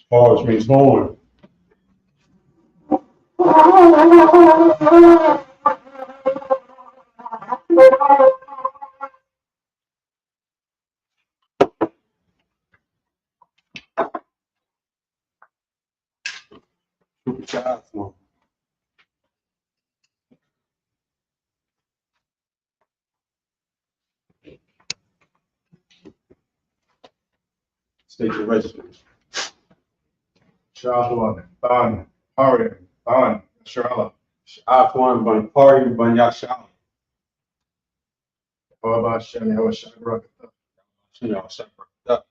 Pause means horn. State your registers. Shahwan, Ban, Harlem, Ban, Sharala, Afwan ban Pari ban Yashala. Baba Shani, Hawa Shagrak, Y'all separate up.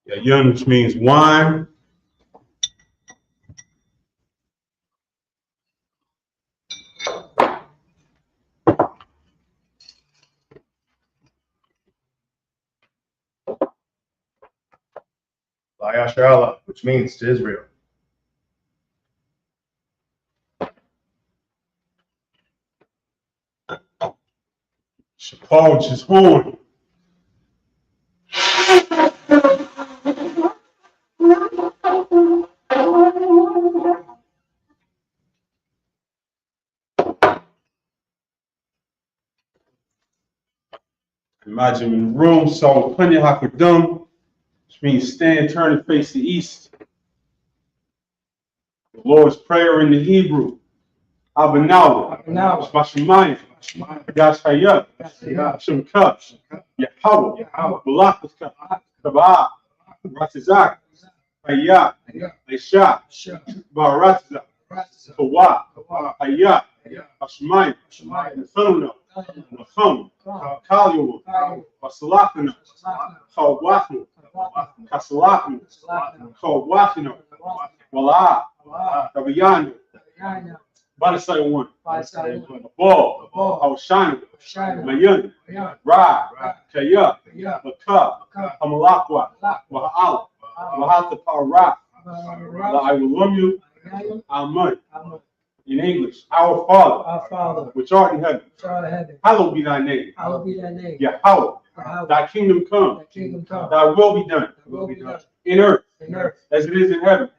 Yeah, yun, which means wine. Layasharala, which means to Israel. Shapal, which is horn. Imagine in the room, so Panya Hakadum, which means stand, turn, and face the east. The Lord's Prayer in the Hebrew. Abanawa, Shmashamayim, Yashaya, Shemka, Yahweh, Malakaka, Kabah, Ratizak, Hayah, Aisha, Baratza, Kawa, Hayah, Hashmayim, Nathuna, Nachum, Kalyum, Basalakana, Kawaknu, Kasalaknu, Kawaknu, Wala, Kabayanu, Badasai one, Ball, Hawashanu, Mayun, Ra, Kaya, Maka, Hamalakwa, Wahala, Wahata Para, I will love you, Amen. In English, our Father, which art in heaven, hallowed be thy name. Yahweh, thy kingdom come, thy will be done, in earth, as it is in heaven.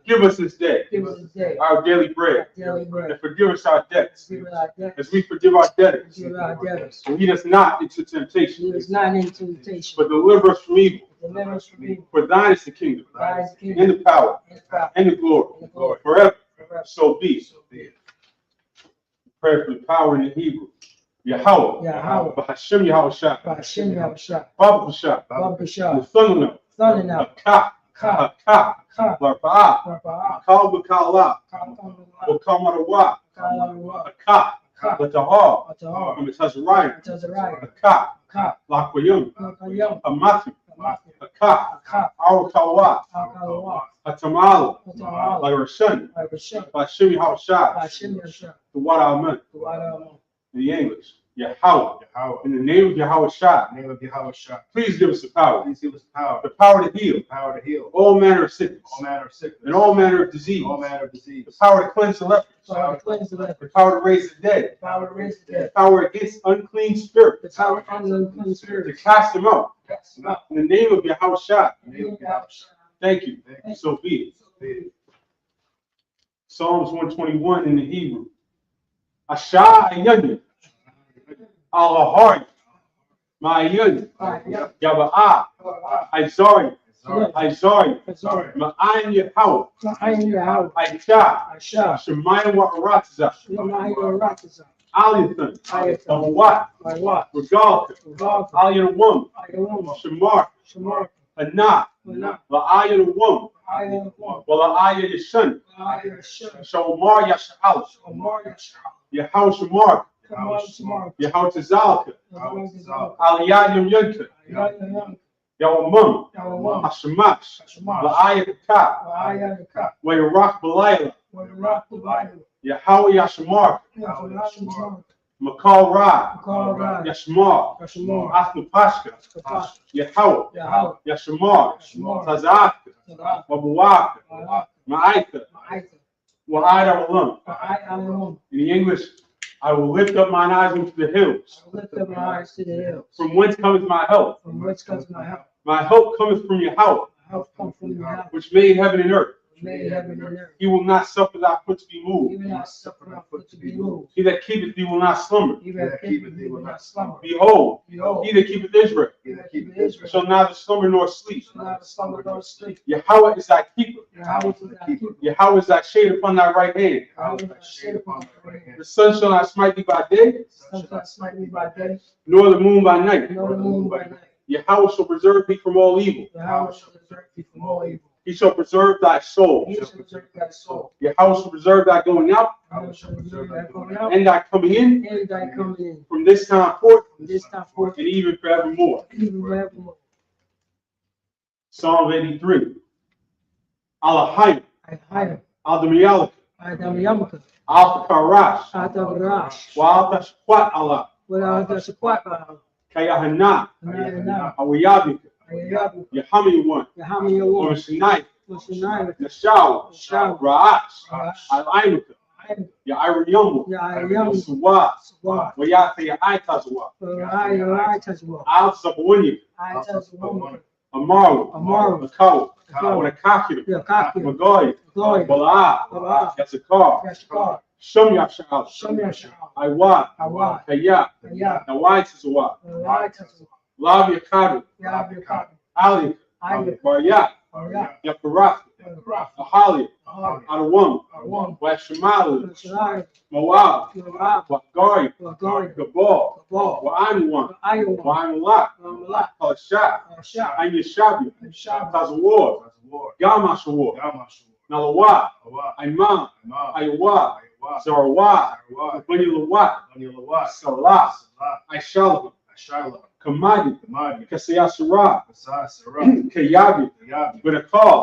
Give us this day our daily bread, and forgive us our debts, as we forgive our debtors. And lead us not into temptation, but deliver us from evil. For thine is the kingdom, and the power, and the glory, forever. So be. Pray for the power in the Hebrew. Yahweh, Bahashem Yahweh Shah, Baba Shah, Nathunah, Akah, Akah, Larpa'ah, Akal Bakala, Wakamarawa, Akah, Latahar, Amitazariah, Akah, Lakwayum, Amatu, Akah, Arakawa, Atamala, Larashan, Bashim Yahweh Shah, the what Amen. The English, Yahweh, in the name of Yahweh Shah, please give us the power, the power to heal, all manner of sickness, and all manner of disease, the power to cleanse the lepers, the power to raise the dead, the power against unclean spirits, to cast them out, in the name of Yahweh Shah. Thank you. So be it. Psalms 121 in the Hebrew. Asha Ayun, Alahari, Mayun, Yaba'a, Izari, Ma'ayin Yahweh, Aisha, Shemayim Wa'aratza, Aliyathan, Amawat, Regalka, Aliyan Wum, Shamar, Anah, La'ayin Wum, Wala'ayin Yashan, Shomar Yasha'al, Yahweh Shamar, Yahweh Tazalka, Aliyah Yunka, Yawamum, Hashamash, La'ayah Ka, Wayarach Balayla, Yahweh Yashamar, Makal Ra, Yashmar, Asmapashka, Yahweh, Yashamar, Tazak, Wabuak, Ma'aika, Wa'ad Alam. In the English, I will lift up mine eyes into the hills. From whence cometh my help? My help cometh from Yahweh, which made heaven and earth. He will not suffer thy foot to be moved. He that keepeth thee will not slumber. Behold, he that keepeth Israel shall neither slumber nor sleep. Yahweh is thy keeper. Yahweh is thy shade upon thy right hand. The sun shall not smite thee by day, nor the moon by night. Yahweh shall preserve thee from all evil. He shall preserve thy soul. Yahweh shall preserve thy going out and thy coming in from this time forth and even forevermore. Psalm 83. Alahayim, Adamiyalaka, Al-Karash, Wa'al-Tashquat Allah, Kayahana, Awiyabika, Yahami one, Shinai, Nashaw, Ra'ash, Al-Ainuka, Ya'iriyumu, Suwa, Wayata Ya'aitazwa, Al-Sabawini, Amaru, Makau, Wanakakiru, Magoy, Bala, Yatsakar, Shum Yashal, Iwa, Kaya, Nawaitazwa, Lav Yakadu, Ali, Baryat, Yaparat, Ahali, Adawam, Washamalu, Moab, Wakari, Gabal, Wa'aniwan, Wa'anulak, Halashat, Ayashabi, Tazawar, Gamashawar, Nalawat, Imam, Ayawa, Zarawat, Bunilawat, Salah, Aishalah, Kamadi, Kasayasara, Kayabi, Benakal,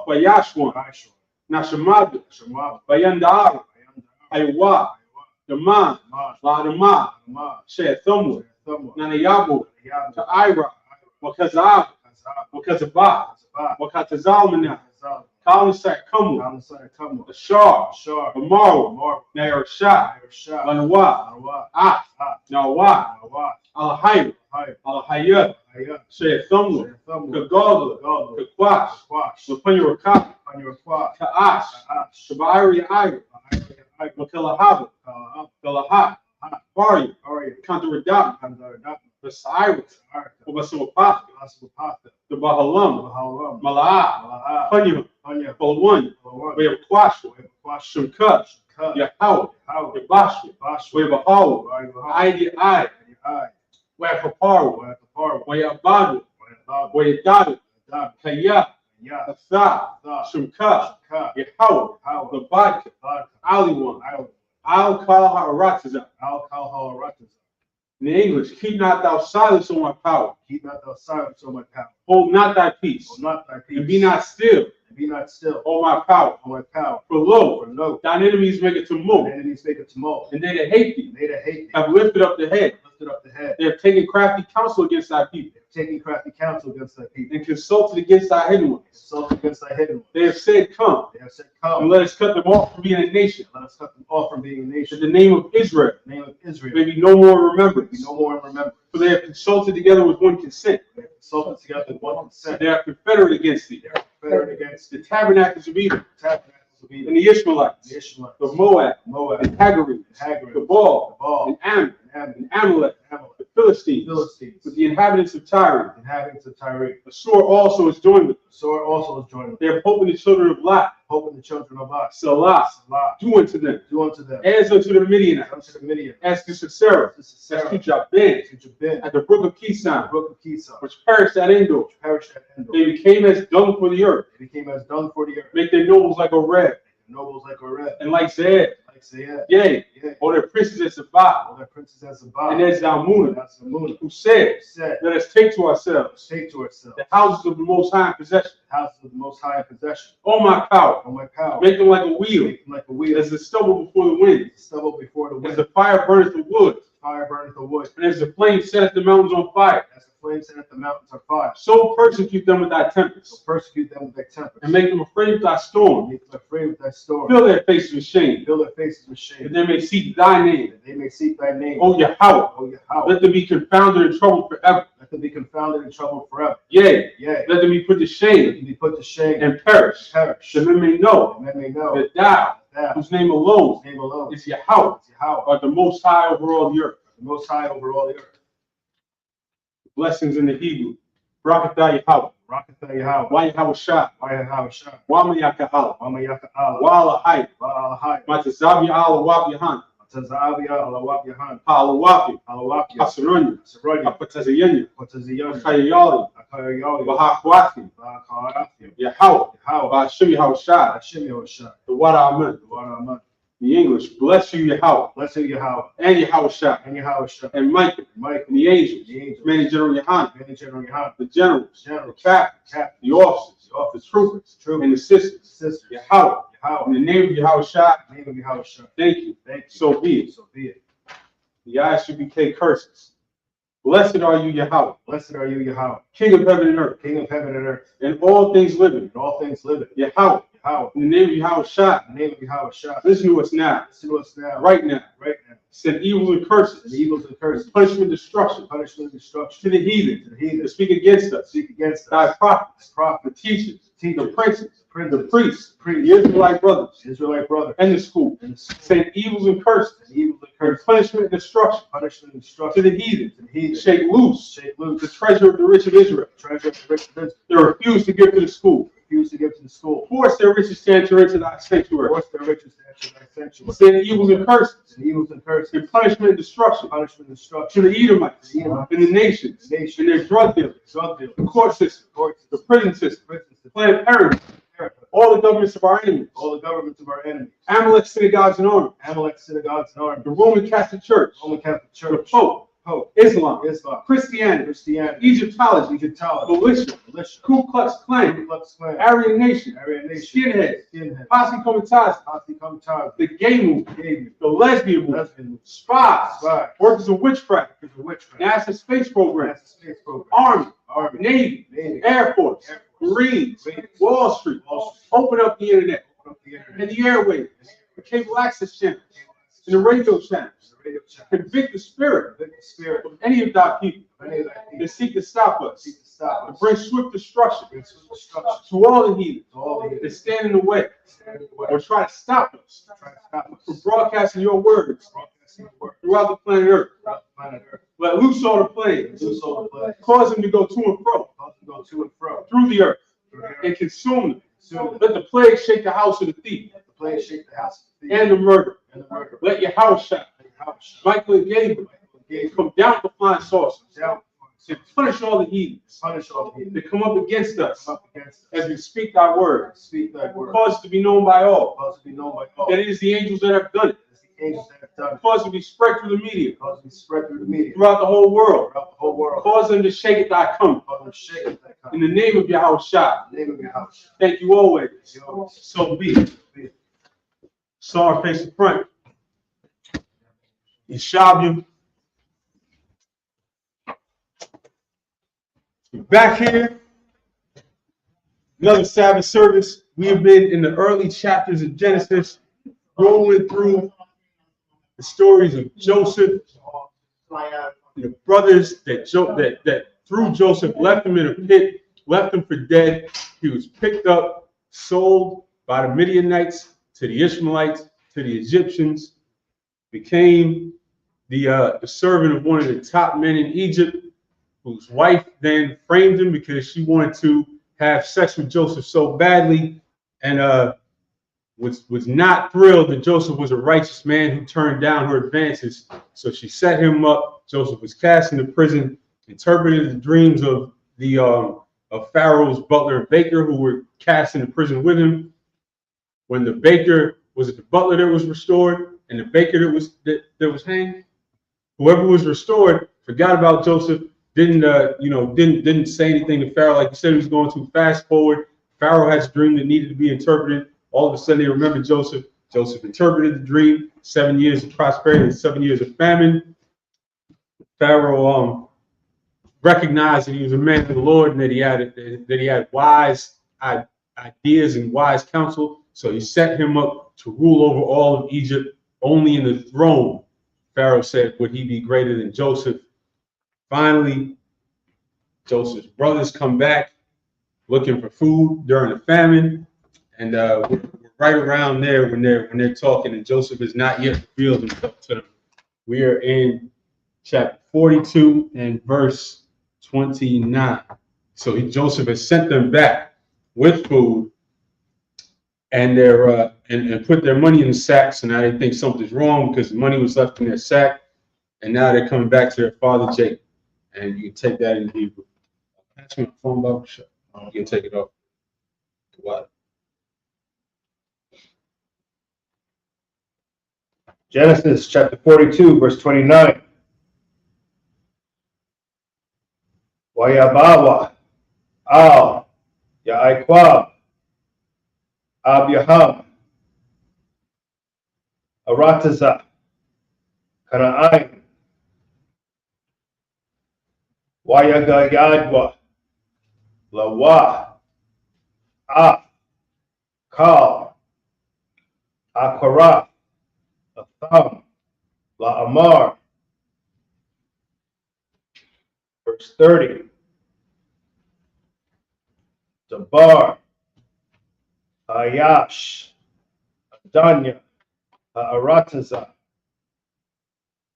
Bayashwan, Nashamadu, Bayandar, Aywa, Daman, Ladama, Shayathamu, Nanayabu, Ta'ira, Wakazab, Wakazaba, Wakatazalmana, Kalisat Kamu, Ashar, Amaru, Nayarshah, Lanawa, Nawa, Alahayim, Alahayat, Shayathamu, Kagala, Kakwash, Lapanyurakap, Ka'ash, Shabairi Ira, Makalahaba, Galahat, Bari, Kandaradap, Basiris, Obasumapaka, the Bahalam, Malaa, Panya, Balwan, we have Kwashu, Shumkat, Yahweh, Yabashu, we have Ahaw, Idi I, we have Kaparu, we have Badu, we have Dadu, Kaya, Asa, Shumkat, Yahweh, the Badka, Aliwan, Al Kalharatiza. In the English, keep not thou silence on my power. Hold not thy peace. And be not still. On my power. For lo, thine enemies make it to move. And they that hate thee have lifted up the head. They have taken crafty counsel against thy people. And consulted against thy hidden ones. They have said, Come, and let us cut them off from being a nation. That the name of Israel may be no more in remembrance. For they have consulted together with one consent. They are confederate against thee. The tabernacles of Edom, and the Ishmaelites, the Moab, and Hagarim, the Baal, and Ammon, and Amalek, the Philistines, with the inhabitants of Tyre. The sword also is joined with them. They have hope in the children of Lot. Salah, do unto them. As unto the Midianites, as to Sisera, as to Jabin, at the brook of Kison, which perished at Endor. They became as dung for the earth. Make their nobles like a red, and like Zed, Yea, or their princes at Sabbath, and there's Zalmunna, who said, let us take to ourselves the houses of the Most High in possession. Oh my power, make them like a wheel, as the stubble before the wind, as the fire burneth the wood, and as the flame setteth the mountains on fire. So persecute them with thy tempest, and make them afraid of thy storm. Fill their faces with shame, that they may seek thy name. O Yahweh, let them be confounded in trouble forever. Yea, let them be put to shame, and perish, that men may know that thou, whose name alone is Yahweh, art the Most High over all the earth. Blessings in the Hebrew. Barakatah Yahweh. Wa Yahweh Shah. Wa Mayakahala. Wa Alahai. Matazabi Alawab Yahan. Halawapi. Hasarunya. Apatazayanya. Akayali. Bahakwathi. Yahweh. Bashim Yahweh Shah. The Wada Amen. The English, bless you, Yahweh. And Yahweh Shah. And Micah. And the angels. Many General Yahan. The generals. The captains. The officers. The troopers. And the sisters. Yahweh. In the name of Yahweh Shah. Thank you. So be it. The Isupk curses. Blessed are you, Yahweh. King of heaven and earth. And all things living. Yahweh. In the name of Yahweh Shah. Listen to us now. Right now. Send evils and curses. Punishment and destruction. To the heathen. To speak against us. Thy prophets. The teachers. The princes. The priests. The Israelite brothers. And the school. Send evils and curses. Punishment and destruction. To the heathen. Shake loose. The treasure of the rich of Israel. They refuse to give to the school. Force their riches to enter into thy sanctuary. Send evils and curses. And punishment and destruction. To the Edomites. And the nations. And their drug dealers. The court system. The prison system. Planned Parenthood. All the governments of our enemies. Amalek synagogues and armies. The Roman Catholic Church. The Pope. Islam. Christianity. Egyptology. Militia. Ku Klux Klan. Aryan Nation. Skinheads. Posse Comitatus. The gay movement. The lesbian movement. Spies. Workers of witchcraft. NASA space program. Army. Navy. Air Force. Marines. Wall Street. Open up the internet. And the airwaves. The cable access channels. And the radio channels. Convict the spirit of any of thy people that seek to stop us, to bring swift destruction to all the heathen that stand in the way or try to stop us from broadcasting your words throughout the planet Earth. Let loose all the planes, cause them to go to and fro through the earth and consume them. Let the plague shake the house of the thief and the murder. Let your house shine. Michael and Gabriel come down to flying saucers and punish all the heathens that come up against us as we speak thy word. Cause it to be known by all that it is the angels that have done it. Cause it to be spread through the media throughout the whole world. Cause them to shake at thy coming. In the name of Yahweh Shah. Thank you always. So be it. Saw face in front. Ishabim. Back here, another Sabbath service. We have been in the early chapters of Genesis, going through the stories of Joseph, the brothers that through Joseph left him in a pit, left him for dead. He was picked up, sold by the Midianites to the Ishmaelites, to the Egyptians, became the servant of one of the top men in Egypt, whose wife then framed him because she wanted to have sex with Joseph so badly, and was not thrilled that Joseph was a righteous man who turned down her advances. So she set him up. Joseph was cast into prison, interpreted the dreams of the of Pharaoh's butler and baker, who were cast into prison with him. When the baker was it the butler that was restored and the baker that was hanged? Whoever was restored forgot about Joseph, didn't say anything to Pharaoh like he said he was going to. Fast forward, Pharaoh has a dream that needed to be interpreted. All of a sudden they remembered Joseph. Joseph interpreted the dream. 7 years of prosperity and 7 years of famine. Pharaoh recognized that he was a man of the Lord and that he had wise ideas and wise counsel. So he set him up to rule over all of Egypt. Only in the throne, Pharaoh said, would he be greater than Joseph. Finally, Joseph's brothers come back looking for food during the famine, and we're right around there when they're talking, and Joseph is not yet revealed himself to them. We are in chapter 42 and verse 29. So Joseph has sent them back with food, and they're and put their money in the sacks, and now they think something's wrong because the money was left in their sack, and now they're coming back to their father Jacob. And you can take that in Hebrew. Pass me my phone, Bob. Sure. You can take it off. What? Genesis chapter 42, verse 29. Wayabawa, Al, Ya'aikwab, Abyaham, Arataza, Kana'ain, Wayagayadwa, Lawa, Kal, Aquara, Atham, La'amar. Verse 30. Dabar, Ayash, Adanya, Arataza,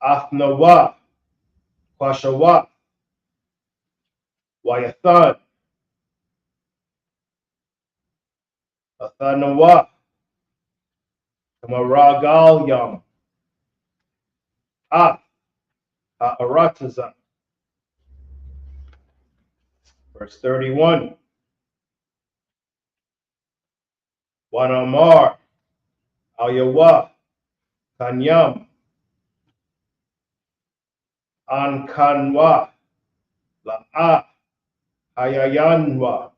Athnawa, Kwashawa, Wayathan, Athanawa, Kamaragal Yam, Arataza. Verse 31. Wanamar, Alyawa, Kanyam, Ankanwa, La'a, Hayayanwa,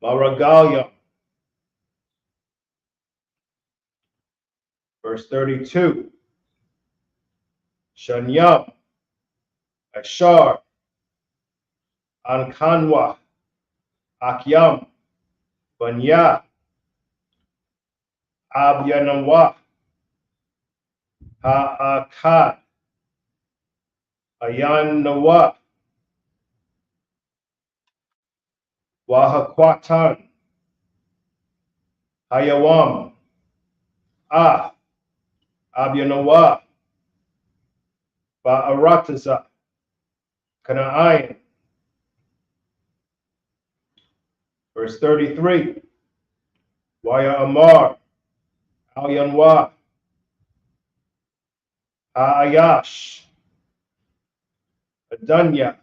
Maragalyam. Verse 32. Shanyam, Ashar, Ankanwa, Akyam, Banya, Abyanawa, Ha'akad, Ayanawa, Wahakwatan, Hayawam, Abyanawa, Ba'arataza, Kana'ain. Verse 33. Waya Amar, Alyanwa, Ha'ayash, Adanya,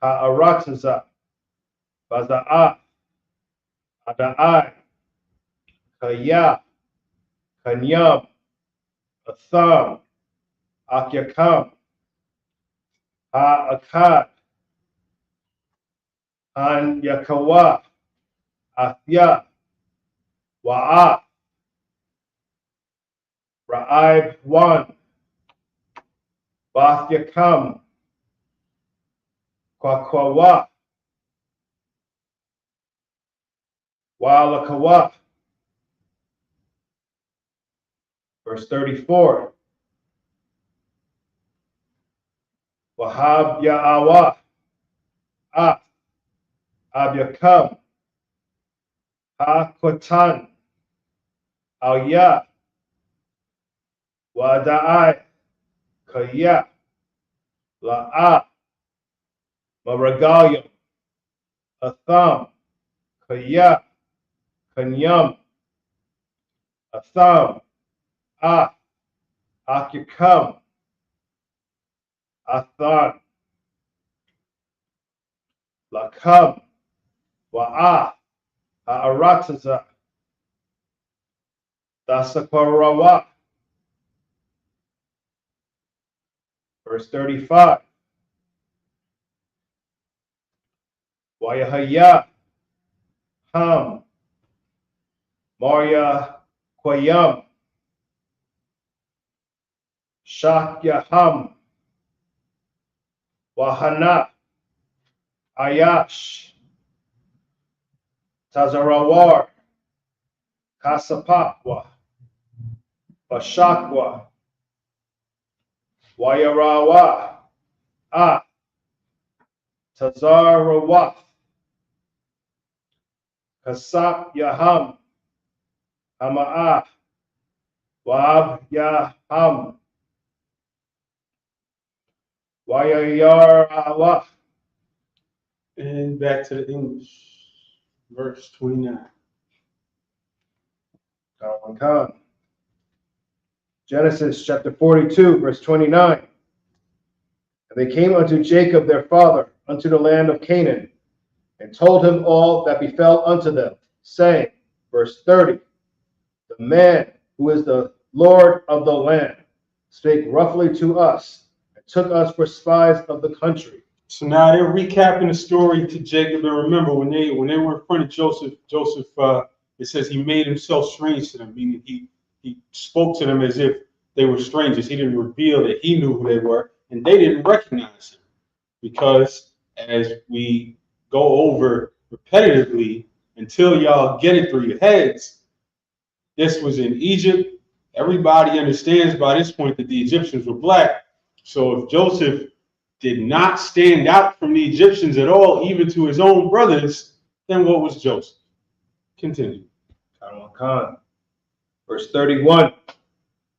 Ha'arataza, Baza'a, Ada'ai, Kaya, Kanyam, Atham, Akyakam, Ha'akad, Anyakawa, Athya, Wa'a, Ra'ib 1, Bathyakam, Kwakwawa, Walakawa. Verse 34. Wahab Ya'awa, Abyakam, Hakwatan, Alya, Wada'ai, Kaya, La'a, Maragalyam, Atham, Kaya, Kanyam, Atham, Akyakam, Athan, Lakam, Wa'a, Ha'arataza, Dasaparawa. Verse 35. Wayahaya Ham Marya Kwayam Shakyaham Wahana Ayash Tazarawar Kasapakwa Bashakwa Wayarawa Tazarawath Kasap Yaham Hama'ah Wab Yaham Wayayarawa. And back to the English, verse 29. Genesis chapter 42, verse 29. And they came unto Jacob their father, unto the land of Canaan, and told him all that befell unto them, saying, verse 30, the man who is the Lord of the land spake roughly to us, and took us for spies of the country. So now they're recapping the story to Jacob. And remember, when they were in front of Joseph, it says he made himself strange to them, meaning he spoke to them as if they were strangers. He didn't reveal that he knew who they were, and they didn't recognize him. Because as we go over repetitively until y'all get it through your heads, this was in Egypt. Everybody understands by this point that the Egyptians were black. So if Joseph did not stand out from the Egyptians at all, even to his own brothers, then what was Joseph? Continue. Verse 31.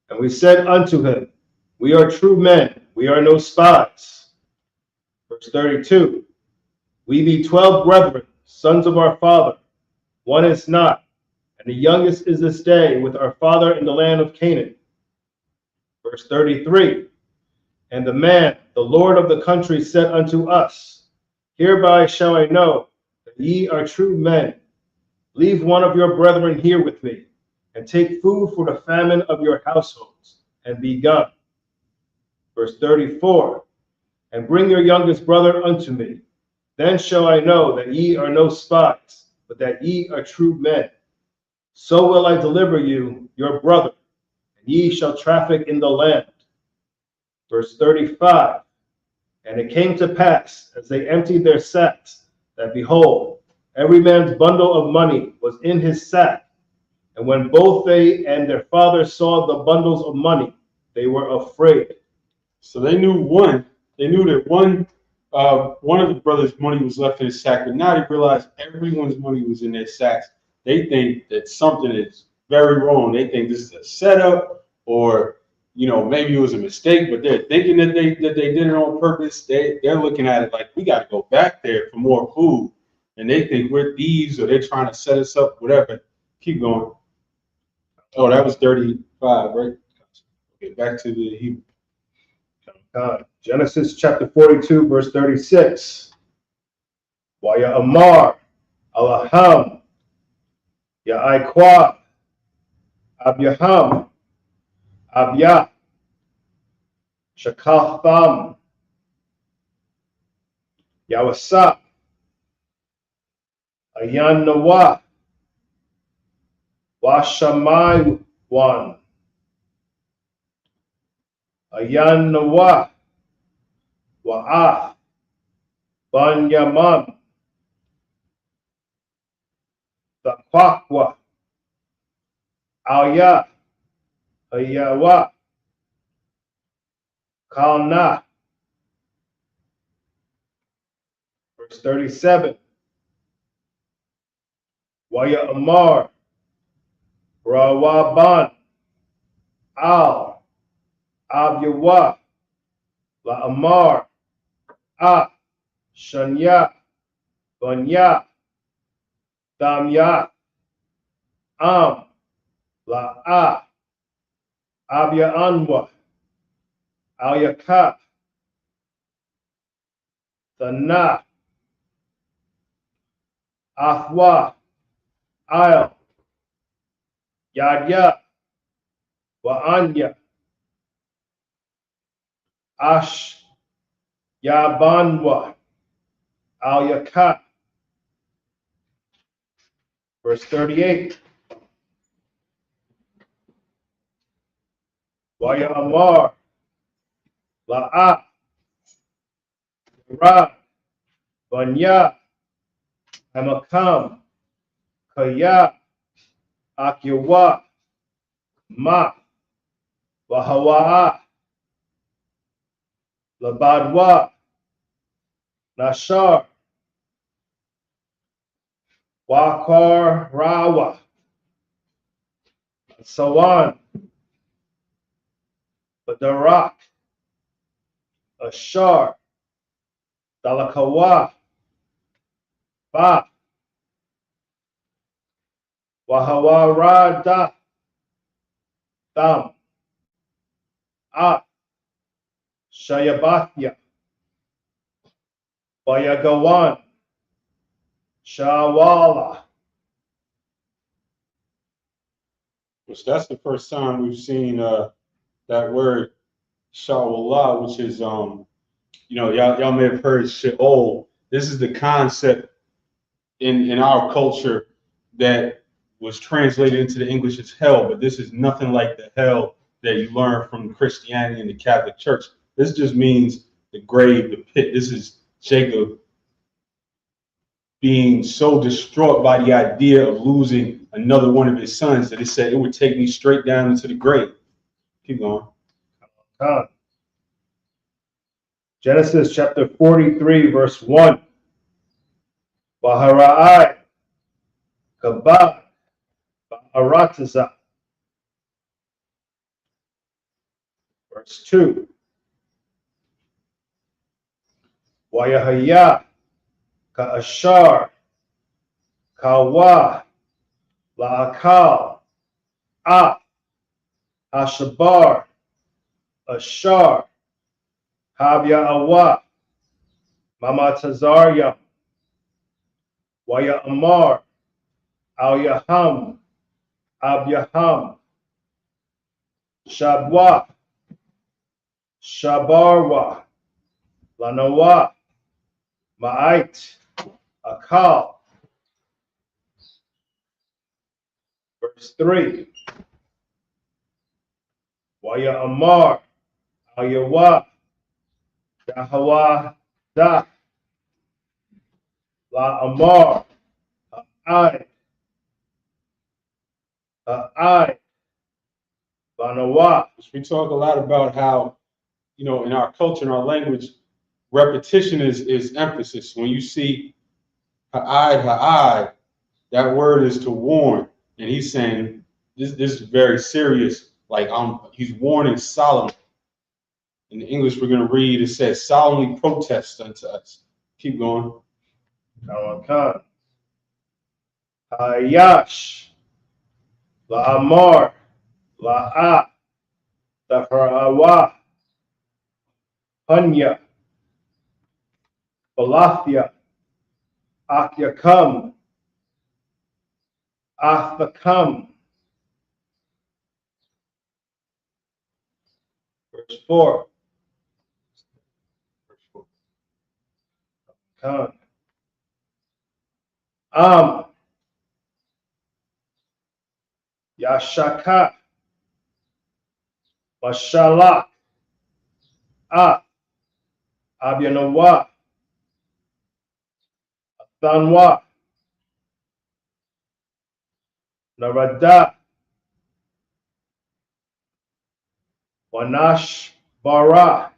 And we said unto him, we are true men, we are no spies. Verse 32. We be 12 brethren, sons of our father. One is not, and the youngest is this day with our father in the land of Canaan. Verse 33. And the man, the Lord of the country, said unto us, hereby shall I know that ye are true men. Leave one of your brethren here with me, and take food for the famine of your households, and be gone. Verse 34. And bring your youngest brother unto me. Then shall I know that ye are no spies, but that ye are true men. So will I deliver you, your brother, and ye shall traffic in the land. Verse 35. And it came to pass, as they emptied their sacks, that behold, every man's bundle of money was in his sack. And when both they and their father saw the bundles of money, they were afraid. So they knew that one of the brothers' money was left in his sack, but now they realized everyone's money was in their sacks. They think that something is very wrong. They think this is a setup, or maybe it was a mistake, but they're thinking that they did it on purpose. They're looking at it like, we got to go back there for more food, and they think we're thieves, or they're trying to set us up, whatever. Keep going. Oh, that was 35, right? Okay, back to the Hebrew. Genesis chapter 42, verse 36. Waya Amar, Alaham, Ya'aiqua, Abyaham, Abya, Shakatham, Yawasa, Ayan Nawa, Washamai one, Ayan Nawa, Wa'ah, Ban Yaman, Taqwa, Alya, Ayawa, Kalna. Verse 37. Waya Amar, Rawaban, Al, Abyawa, La Amar, Shanya, Banya, Damya, La Abya Anwa, Alyaka, Thana, Athwa, Al, Yadya, Anya, Ash Yabanwa, Al Yakat. Verse 38. Waya Amar, La'a, Ra, Vanya, Hamakam, Kaya, Akyawa, Ma, Wahawa'a, Labadwa, Nashar, Wakar Rawa, Sawan, Badarak, Ashar, Dalakawa, Ba, Wahawarada, Dam, A, Shayabathya, Bayagawan, Shawala. Which that's the first time we've seen that word shawallah, which is y'all may have heard sheol. This is the concept in our culture that was translated into the English as hell, but this is nothing like the hell that you learn from Christianity and the Catholic Church. This just means the grave, the pit. This is Jacob being so distraught by the idea of losing another one of his sons that he said it would take me straight down into the grave. Keep going. Genesis chapter 43, verse 1. Bahara'ai, Kabad, Baharataza. Verse 2. Wayahaya, Ka'ashar, Kawa, La'akal, Ashabar, Ashar, Habya Awa, Mama Tazarya, Waya Amar, Al Yaham, Abyaham, Shabwa, Shabarwa, Lanawa, Ma'ait, Akal. Verse 3. Waya Amar, Al Yawa, Yahawa, Da, La Amar, Ha'ai, Banawa. We talk a lot about how, in our culture, in our language, repetition is emphasis. When you see ha'ai, that word is to warn. And he's saying this is very serious. Like he's warning Solomon. In the English we're going to read, it says, solemnly protest unto us. Keep going. Hayash, La'amar, La'a, Dafarawa, Hanya, Balathia, Akyakam, Athakam. Verse 4. Yashaka, Mashalak, Abyanawa, Athanwa, Narada, Wanash Bara,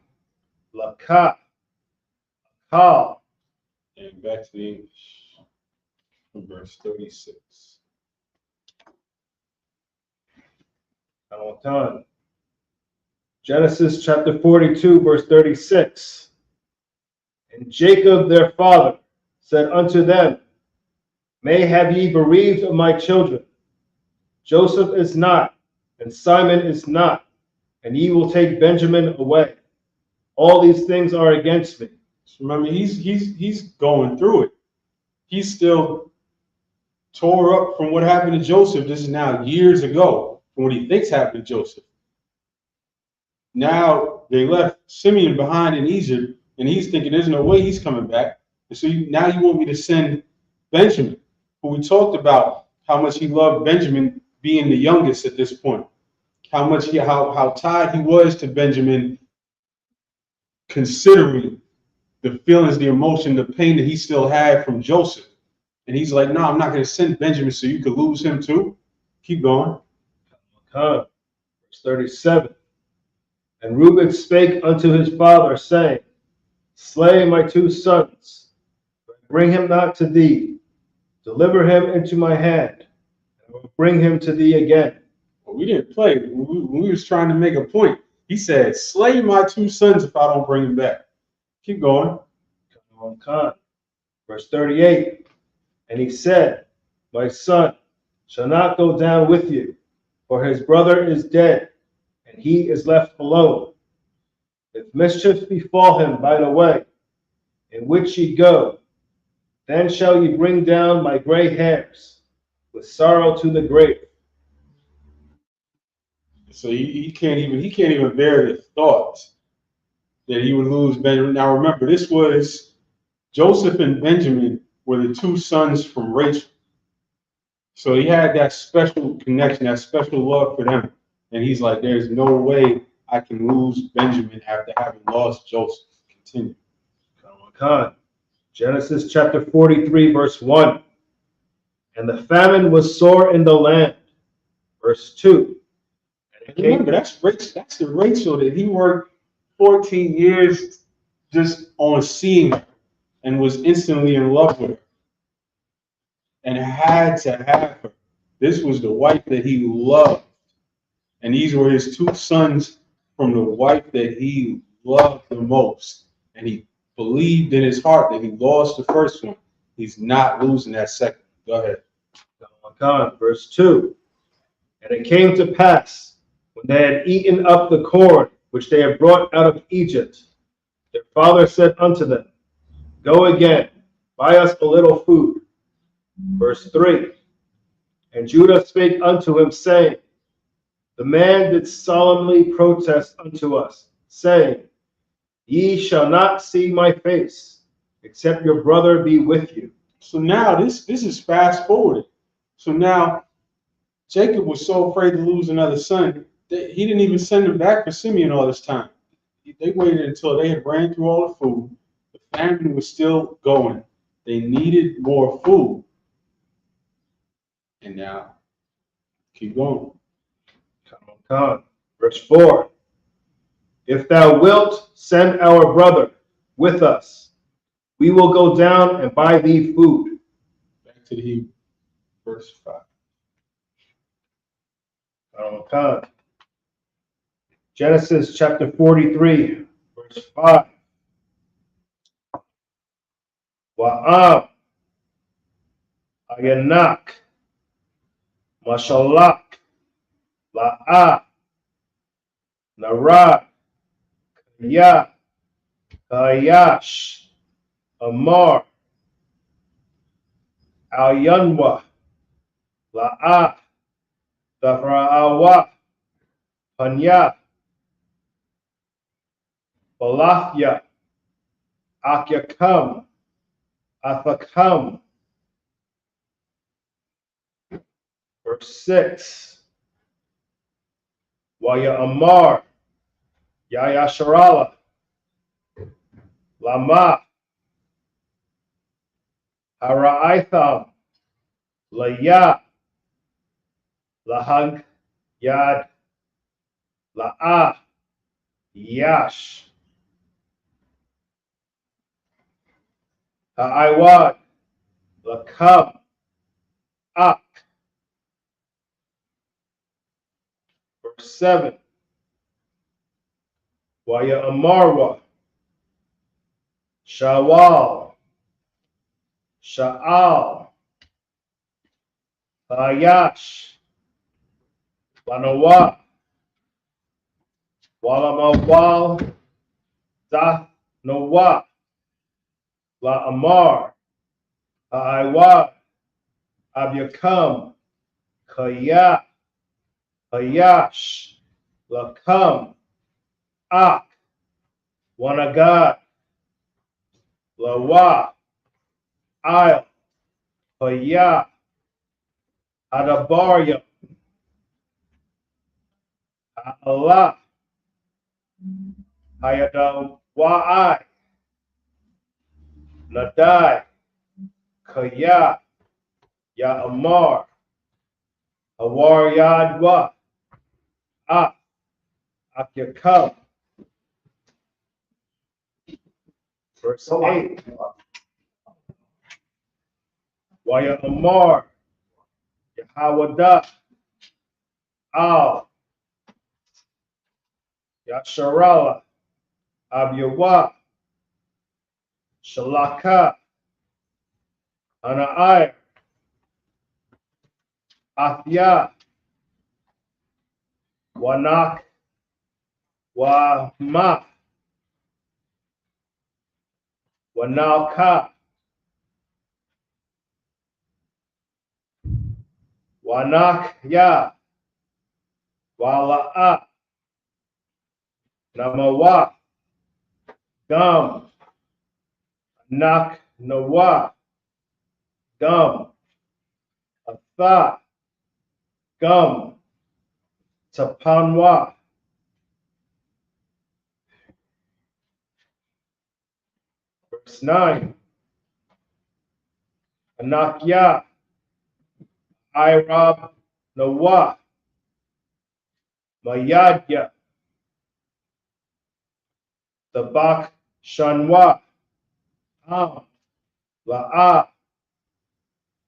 Laka, Kal. And back to the English. Verse 36. Genesis chapter 42, verse 36. And Jacob their father said unto them, May have ye bereaved of my children. Joseph is not, and Simon is not, and ye will take Benjamin away. All these things are against me. Remember, he's going through it. He's still tore up from what happened to Joseph. This is now years ago from what he thinks happened to Joseph. now they left Simeon behind in Egypt, and he's thinking there's no way he's coming back. And so now you want me to send Benjamin, who we talked about how much he loved Benjamin being the youngest at this point, how tied he was to Benjamin, considering the feelings, the emotion, the pain that he still had from Joseph. And he's like, no, I'm not going to send Benjamin so you could lose him too. Keep going. Verse 37. And Reuben spake unto his father, saying, Slay my 2 sons, bring him not to thee, deliver him into my hand, and I will bring him to thee again. Well, we didn't play. We was trying to make a point. He said, slay my 2 sons if I don't bring him back. Keep going. Verse 38. And he said, My son shall not go down with you, for his brother is dead, and he is left alone. If mischief befall him by the way in which ye go, then shall ye bring down my gray hairs with sorrow to the grave. So he can't even bear the thought that he would lose Benjamin. Now remember, this was Joseph and Benjamin were the 2 sons from Rachel. So he had that special connection, that special love for them. And he's like, there's no way I can lose Benjamin after having lost Joseph. Continue. Genesis chapter 43, verse 1. And the famine was sore in the land. Verse 2. And remember, that's the Rachel that he worked 14 years just on seeing her and was instantly in love with her and had to have her. This was the wife that he loved. And these were his 2 sons from the wife that he loved the most. And he believed in his heart that he lost the first one. He's not losing that second. Go ahead. Verse 2. And it came to pass, when they had eaten up the corn which they had brought out of Egypt, their father said unto them, Go again, buy us a little food. Verse 3. And Judah spake unto him, saying, The man did solemnly protest unto us, saying, Ye shall not see my face, except your brother be with you. So now this is fast forwarded. So now Jacob was so afraid to lose another son that he didn't even send him back for Simeon all this time. They waited until they had ran through all the food. The famine was still going. They needed more food. And now, keep going. Verse 4. If thou wilt send our brother with us, we will go down and buy thee food. Back to the Hebrew. Verse 5. Genesis chapter 43, verse 5. Wa'am ayanak mashalak la'a narad ya kayash amar alyanwa la'a dafra'awa panya balafya akyakam athakam. Verse 6. Waya Amar Yaya Sharala Lama Hara'itham Laya Lahag Yad La'a Yash Ha'aiwad Lakam Ak. Verse 7. Waya Amarwa Shawal Sha'al Hayash Lanawa Walamawal Dath Nowa La Amar Ha'aiwad Abyakam Kaya Hayash Lakam Ak, Wanagad, Lawa, Il, Haya, Adabaria, Allah, Hayadawai, Nadai, Kaya, Ya Amar, Hawaryadwa, Akyakal. Verse 8. Waya Amar, Yahawada, Al, Yasharala, Abyawa, Shalaka, Anair, Athya, Wanak, Wama, Wanalka, Wanak Ya, Wala'a, Namawa, Gum, Nak Nawa, Gum, Atha, Gum, Tapanwa. Verse 9. Anakya, Irab Nawa, Mayadya, Tabak Shanwa, La'a,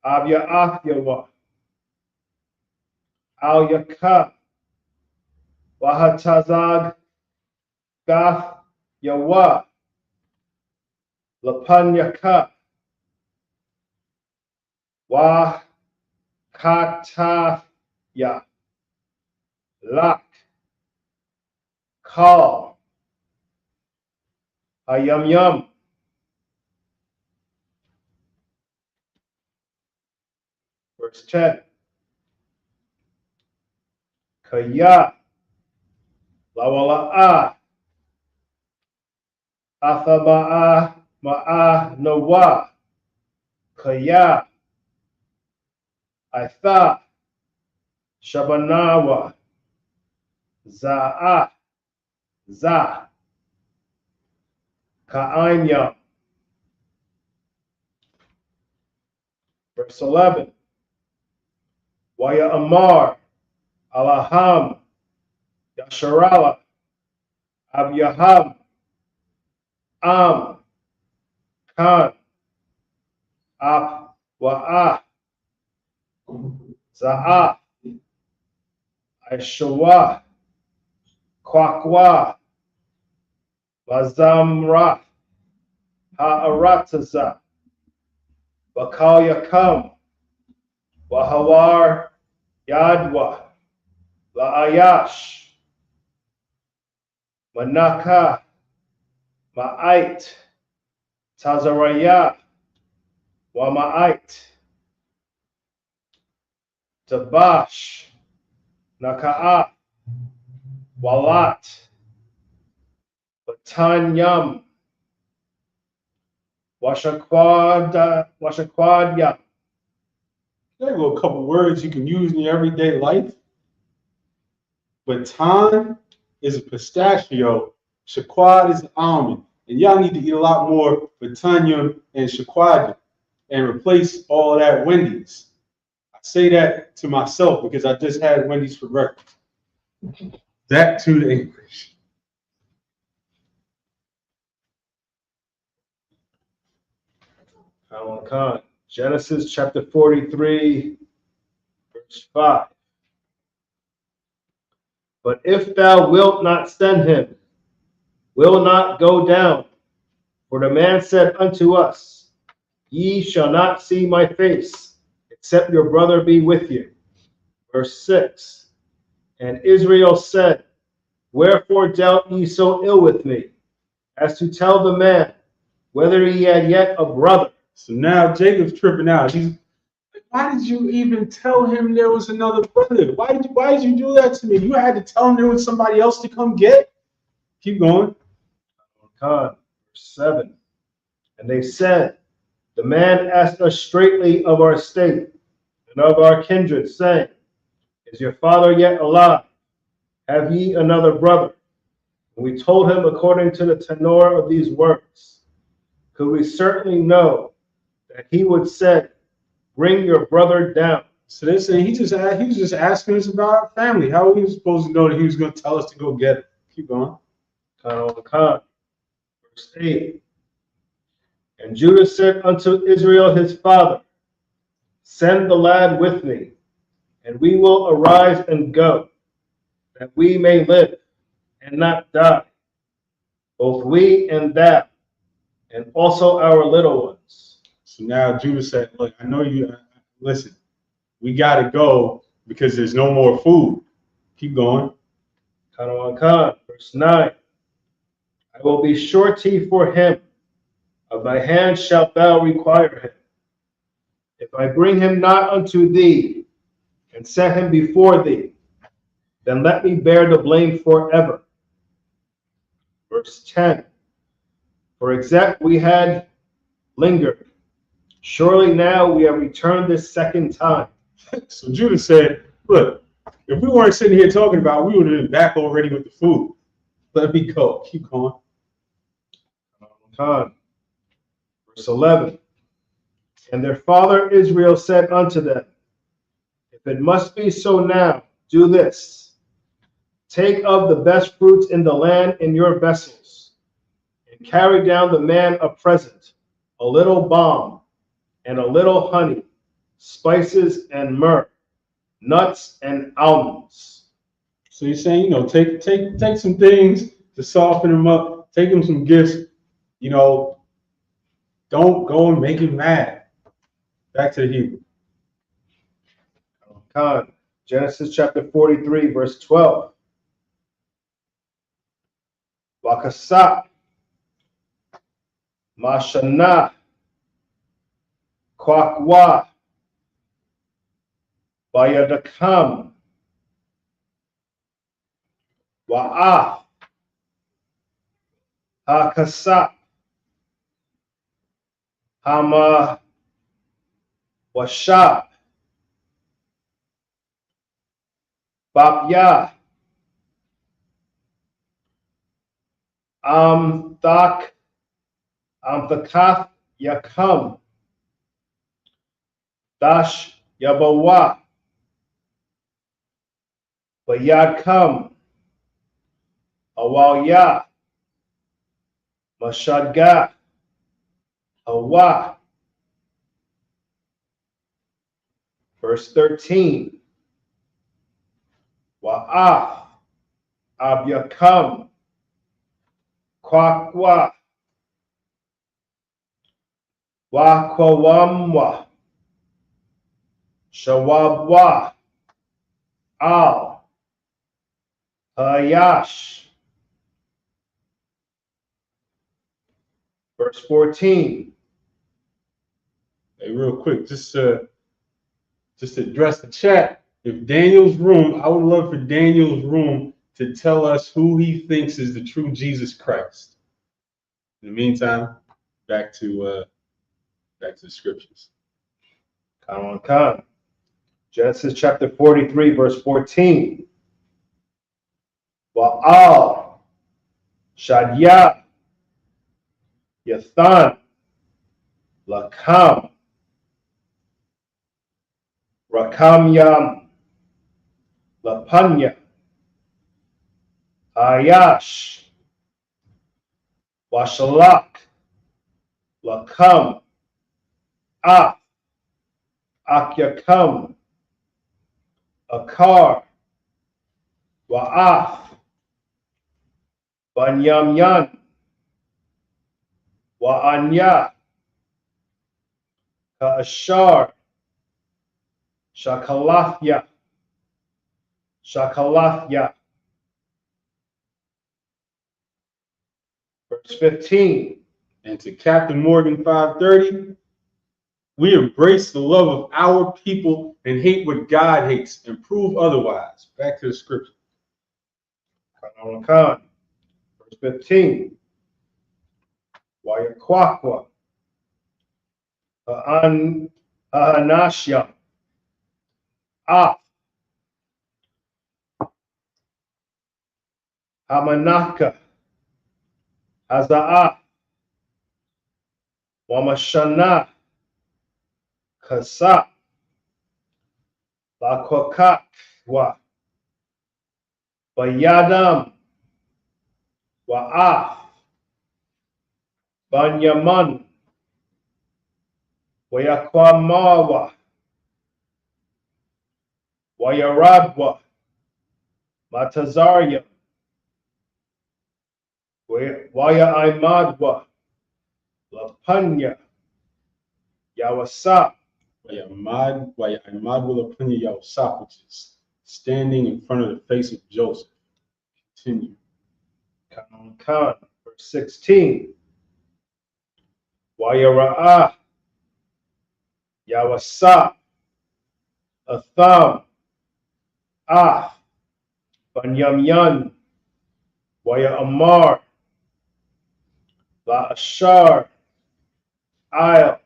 Abya Athyawa, Al Yaka, Wahatazag, Gath Yawa, Lapanyaka, Wakataya, Lak, Kal, Ayam. Verse 10. Kaya, Lawala'a, Athaba'a, Ma'a, Nawa, Kaya, Aitha, Shabanawa, Za'a, Za, Ka'anya. Verse 11. Waya Amar, Alaham, Yasharala, Abyaham, Am, Khan, Ap, Wa'a, Za'a, Aishawa, Kwakwa, Bazamra, Ha'arataza, Bakalyakam, Wahawar, Yadwa, La'ayash, Manaka, Ma'ait, Tazaraya, Wama'ait, Tabash, Naka'a, Walat, Batanyam, Washakwadya. There go a couple words you can use in your everyday life. Baton is a pistachio. Shaquad is an almond. And y'all need to eat a lot more Batanium and Shaquad and replace all that Wendy's. I say that to myself because I just had Wendy's for breakfast. That to the English. Genesis chapter 43, verse 5. But if thou wilt not send him, will not go down. For the man said unto us, Ye shall not see my face, except your brother be with you. Verse 6. And Israel said, Wherefore dealt ye so ill with me, as to tell the man whether he had yet a brother? So now Jacob's tripping out. He's like, why did you even tell him there was another brother? Why did you do that to me? You had to tell him there was somebody else to come get? Keep going. Verse 7. And they said, the man asked us straightly of our state and of our kindred, saying, is your father yet alive? Have ye another brother? And we told him according to the tenor of these words. Could we certainly know that he would say, bring your brother down? So they're saying he was just asking us about our family. How were we supposed to know that he was going to tell us to go get it? Keep going. Verse 8. And Judah said unto Israel his father, send the lad with me, and we will arise and go, that we may live and not die, both we and thou, and also our little ones. So now Judah said, look, I know you, listen, we got to go because there's no more food. Keep going. Verse 9. I will be surety for him. Of thy hand shalt thou require him. If I bring him not unto thee, and set him before thee, then let me bear the blame forever. Verse 10. For except we had lingered, surely now we have returned this second time. So Judah said, look, if we weren't sitting here talking about it, we would have been back already with the food. Let me go. Keep going. Verse 11. And their father Israel said unto them, if it must be so now, do this. Take of the best fruits in the land in your vessels, and carry down the man a present, a little balm, and a little honey, spices and myrrh, nuts and almonds. So he's saying, take some things to soften him up, take him some gifts, don't go and make him mad. Back to the Hebrew. Genesis chapter 43, verse 12. Wakasa, Mashana, Kwakwa, Bayadakam, Wa'ah, Hakasa, Hama, Washab, Babya, Amthak, Amthakath Yakam, Dash Yabawa, Bayakam, Awalya, Mashadga, Hawa. Verse 13. Wa'ah, Abyakam, Kwakwa, Wakwawamwa, Shawabwa, Al, Hayash. Verse 14. Hey, real quick, just to address the chat. If Daniel's room, I would love for Daniel's room to tell us who he thinks is the true Jesus Christ. In the meantime, back to the scriptures. Genesis chapter 43, verse 14. Wa'al, Shadyah, Yathan, Lakam, Rakamyam, Lapanya, Ayash, Washalak, Lakam, Akyakam, Akar, Wa'af, Banyamyan, Wa'anya, Ka'ashar, Shakalathya, Verse 15. And to Captain Morgan 530, we embrace the love of our people and hate what God hates and prove otherwise. Back to the scripture. Verse Verse 15. Wayakwakwa. Anashya. Hamanaka. Hazaa. Wamashana. Kasa. Lakwakatwa. Bayadam. Wa'af. Banyaman. Wayakwamawa. Wayaradwa. Matazarya. Waya Imadwa. Lapanya. Yawasa. Waya Imad will appear Yawasa, which is standing in front of the face of Joseph. Continue. Khan, verse 16. Wayara'a. Yawasa. Atham. Banyamyan. Waya Amar. La Ashar. Ayal.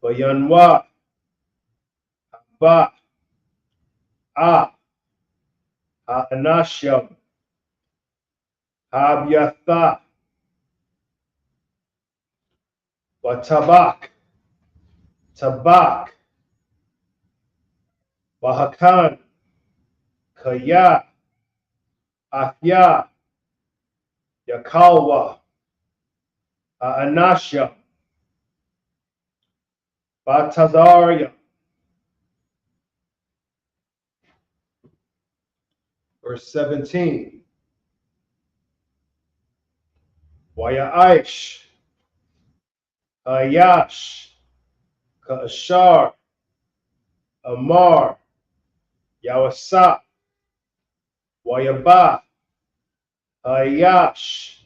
Bayanwa. Ba. Anasham. Habyatha. Watabak. Tabak. Bahakan. Kaya. Afya. Yakalwa. Anasham. Batazarya. Verse 17. Waya Aish. Ayash. Ka'ashar. Amar. Yawasa. Wayaba. Ayash.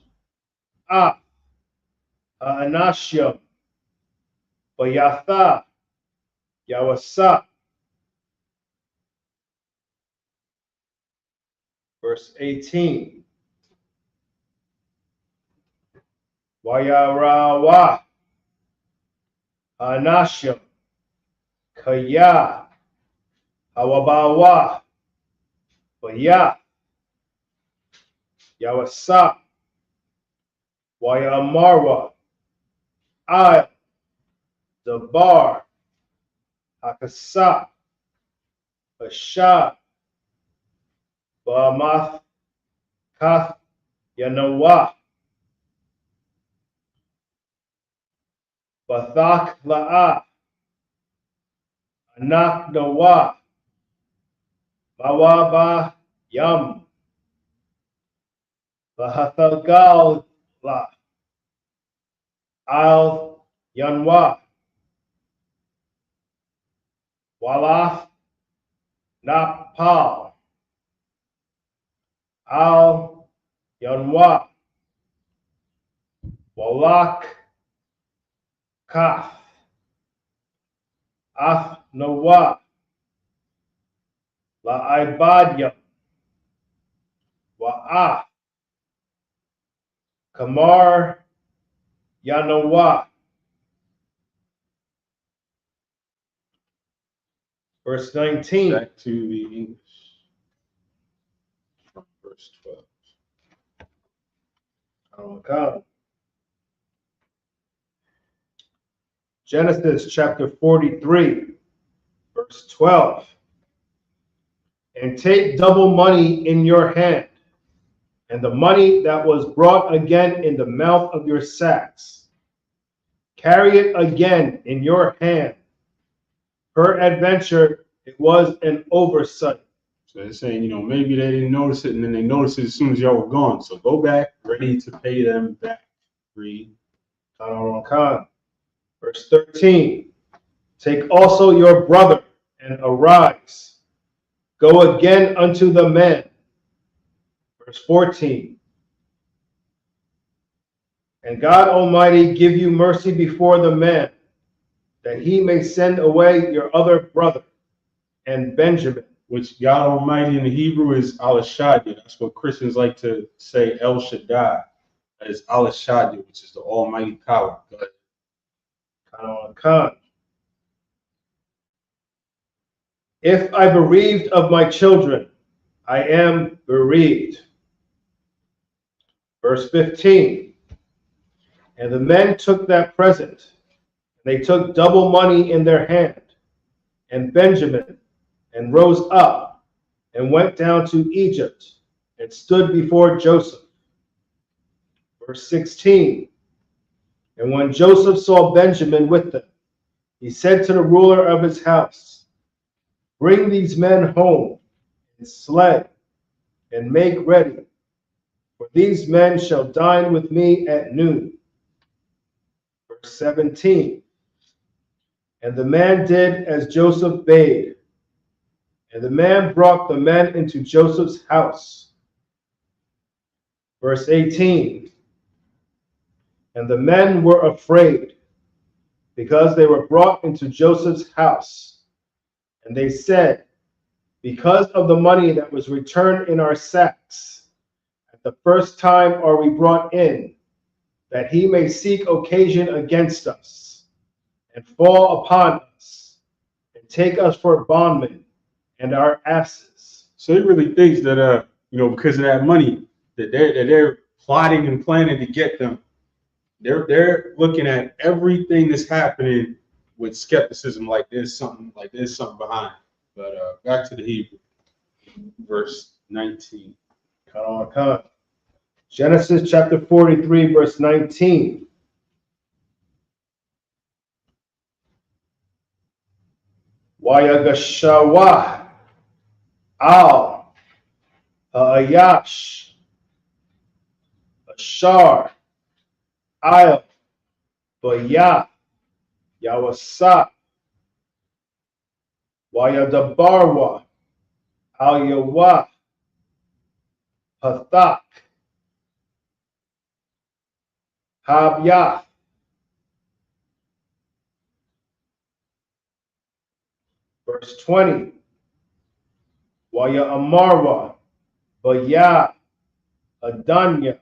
Anashyam. Bayatha. Yawasa. Verse 18. Wayarawa. Anashyam. Kaya. Hawabawa. Baya. Yawasa. Wayamarwa. Al. Dabar. Hakasa. Asha. Bamath. Kath. Yanawa. Bathak la'a. Anak nawa. Mawaba yam. Bahathagal la. Al yanwa. Walaf napal. Al yanwa. Walak kaf. Af nawa. La ibadyam. Wa'ah. Kamar Yanawa. Verse 19. Back to the English from verse 12. Genesis chapter 43, verse 12. And take double money in your hand, and the money that was brought again in the mouth of your sacks. Carry it again in your hand. Peradventure, it was an oversight. So they're saying, maybe they didn't notice it, and then they noticed it as soon as y'all were gone. So go back, ready to pay them back. Read. Verse 13. Take also your brother and arise. Go again unto the men. Verse 14. And God Almighty give you mercy before the men, that he may send away your other brother and Benjamin, which God Almighty in the Hebrew is Al Shaddai. That's what Christians like to say, El Shaddai. That is Al Shaddai, which is the Almighty power. Go ahead. If I bereaved of my children, I am bereaved. Verse 15. And the men took that present. They took double money in their hand, and Benjamin, and rose up, and went down to Egypt, and stood before Joseph. Verse 16. And when Joseph saw Benjamin with them, he said to the ruler of his house, bring these men home, and slay, and make ready, for these men shall dine with me at noon. Verse 17. And the man did as Joseph bade, and the man brought the men into Joseph's house. Verse 18. And the men were afraid, because they were brought into Joseph's house. And they said, because of the money that was returned in our sacks, at the first time are we brought in, that he may seek occasion against us, and fall upon us, and take us for bondmen and our asses. So he really thinks that because of that money, that they're plotting and planning to get them. They're looking at everything that's happening with skepticism, like there's something behind. But back to the Hebrew, verse 19. Genesis chapter 43, verse 19. Wayagashawa al Ayash Ashar Al Baya Yawasa Wayadabarwa Al Yawa Pathak Habya. Verse 20. Waya Amarwa Baya Adanya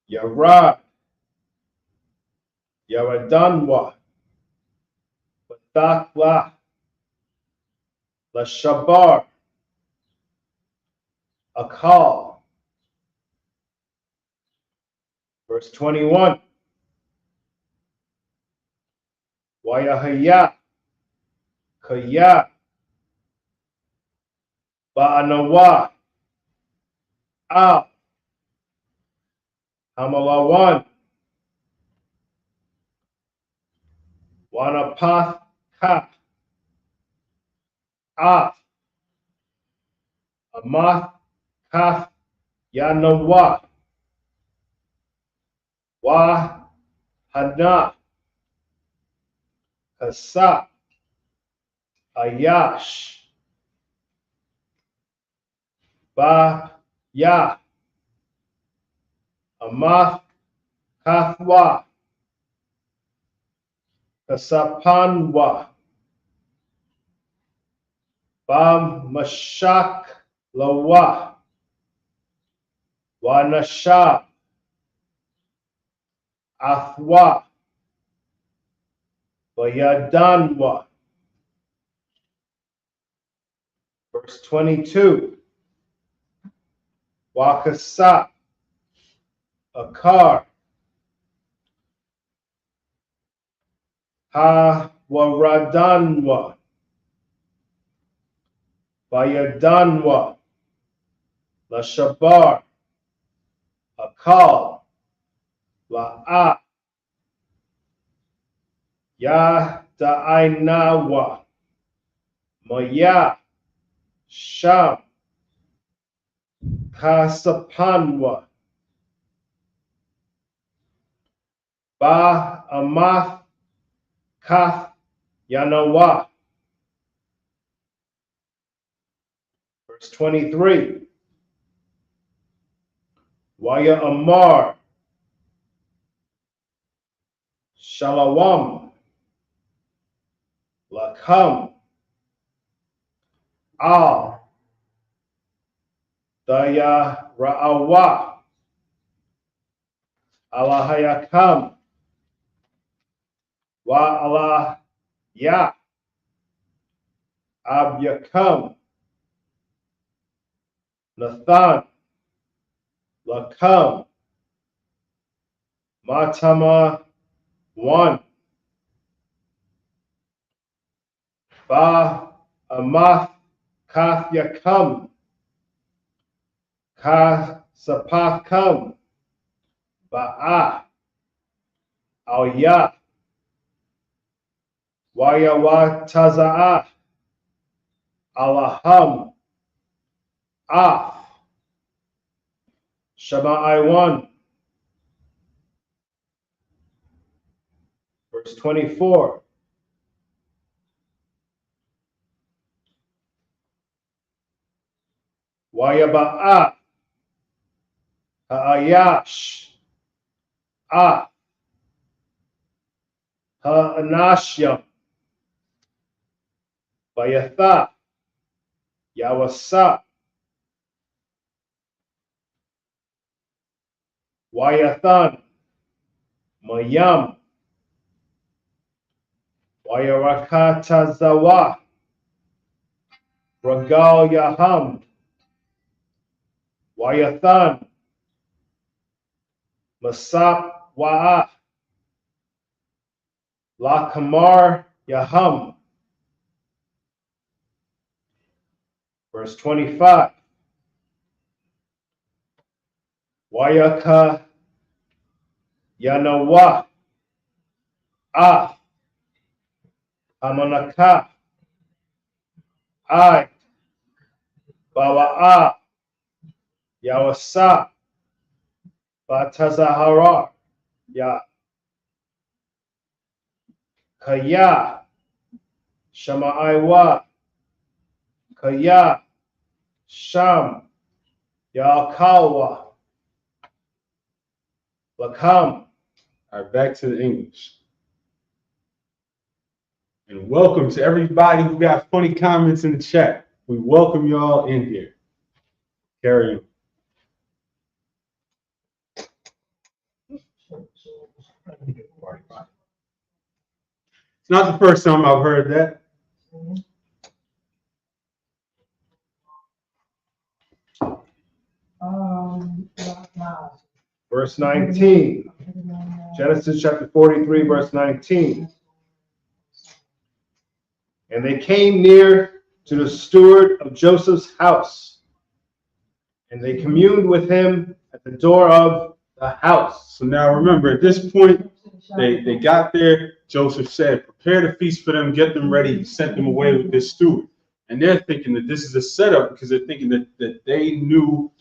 Yarad Yaradanwa Pathakla Lashabar Akal. Verse 21. Wayahaya Kaya Ba'anawa Al Hamalawan Wanapath Kap Af Amath Kaf Yanawa Wa Hana Kasa Ayash Ba Ya Amath Kathwa Kasapanwa Ba Mashak Lawa Wanashab Athwa Bayadanwa. Verse 22. Wakasa Akar Ha Waradanwa Bayadanwa Lashabar Akal La'a Ya Da'ainawa Maya Sham Kasapanwa Ba Amath Kath Yanawa. Verse 23. Waya Amar Shalawam Lakam Al Daya Ra'awa Alahayakam Wa Allah Ya Abyakam Nathan Lakam Matama 1 Ba Amath Kath Yakam Ka Sapakam Ba'a Al Ya Wayawa Taza'a Alaham Af Shama'ai 1 verse 24 Wayaba'a Ha'ayash Ah Ha'anashyam Bayatha Yawasa Wayathan Mayam Wayarakata Zawa Ragal Yaham Wayathan Masap Wa'ah La Kamar Yaham. Verse 25. Wayaka Yanawa Ah Amanaka I Bawa'a Yawasa Batazahara Ya Kaya Shama'aiwa Kaya Sham Yakawa Lakam. All right, back to the English. And welcome to everybody who got funny comments in the chat. We welcome y'all in here. Carry on. It's not the first time I've heard that. Verse 19. Genesis chapter 43, verse 19. And they came near to the steward of Joseph's house, and they communed with him at the door of the house. So now remember, at this point, they got there. Joseph said, prepare the feast for them, get them ready. He sent them away with this steward. And they're thinking that this is a setup because they're thinking that they knew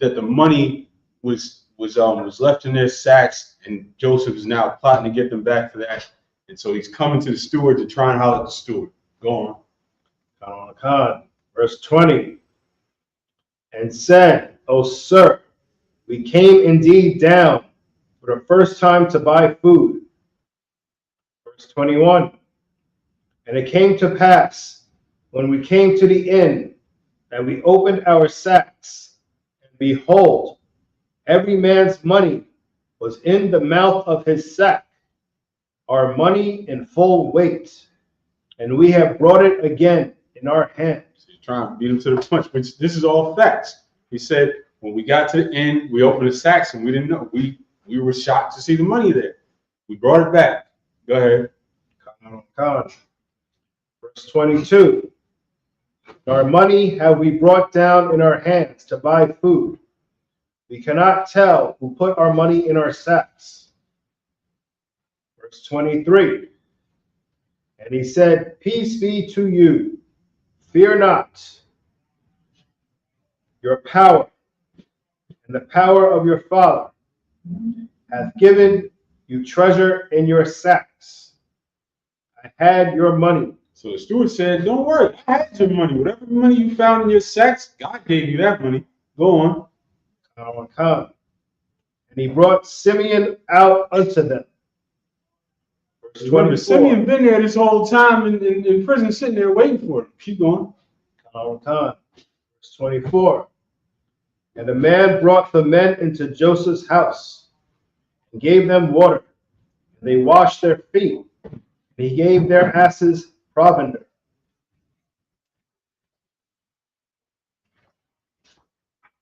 that the money was left in their sacks, and Joseph is now plotting to get them back for that. And so he's coming to the steward to try and holler at the steward. Go on. Verse 20. And said, O sir, we came indeed down for the first time to buy food. Verse 21. And it came to pass, when we came to the inn, that we opened our sacks, and behold, every man's money was in the mouth of his sack, our money in full weight, and we have brought it again in our hands. So you're trying to beat him to the punch, but this is all facts. He said, when we got to the inn, we opened the sacks, and we didn't know. We were shocked to see the money there. We brought it back. Go ahead. Verse 22. Our money have we brought down in our hands to buy food. We cannot tell who put our money in our sacks. Verse 23. And he said, peace be to you. Fear not. Your power and the power of your father hath given you treasure in your sacks. I had your money. So the steward said, don't worry, I had your money. Whatever money you found in your sacks, God gave you that money. Go on. And he brought Simeon out unto them. Remember, Simeon been there this whole time in prison, sitting there waiting for him. Keep going. Verse 24. And the man brought the men into Joseph's house and gave them water. And they washed their feet. And he gave their asses provender.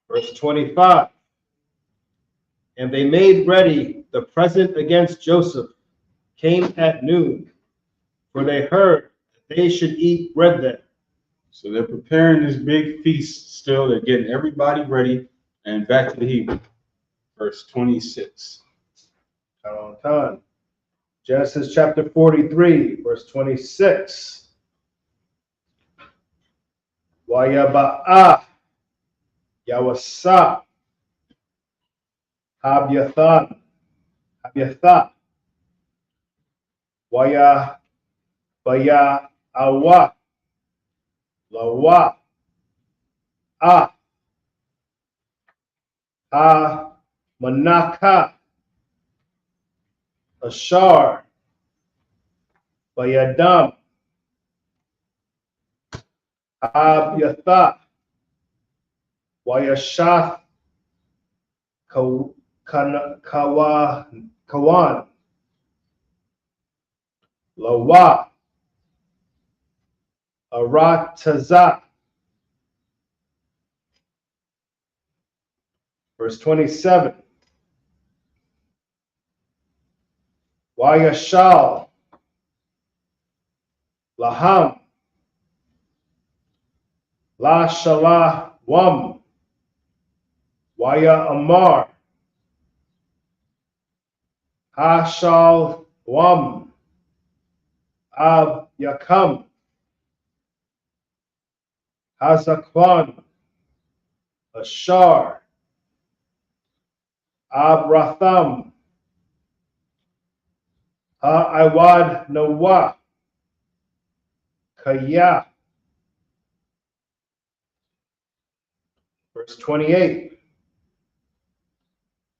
Verse 25. And they made ready the present against Joseph, came at noon, for they heard that they should eat bread then. So they're preparing this big feast still. They're getting everybody ready. And back to the Hebrew. Verse 26. Genesis chapter 43, verse 26. Wayaba'ah Yawasa Habyatha Waya Baya Awa Lawa Ah Ha Manaka Ashar Bayadam Abyatha Wayashath Kawan Lawa Arataza. Verse 27. Wayashal Laham La Shalah Wam Waya Amar Hashal Wam Ab Yakam Hazakwan Ashar Abratham Ha'awad Nawa Kaya. Verse 28.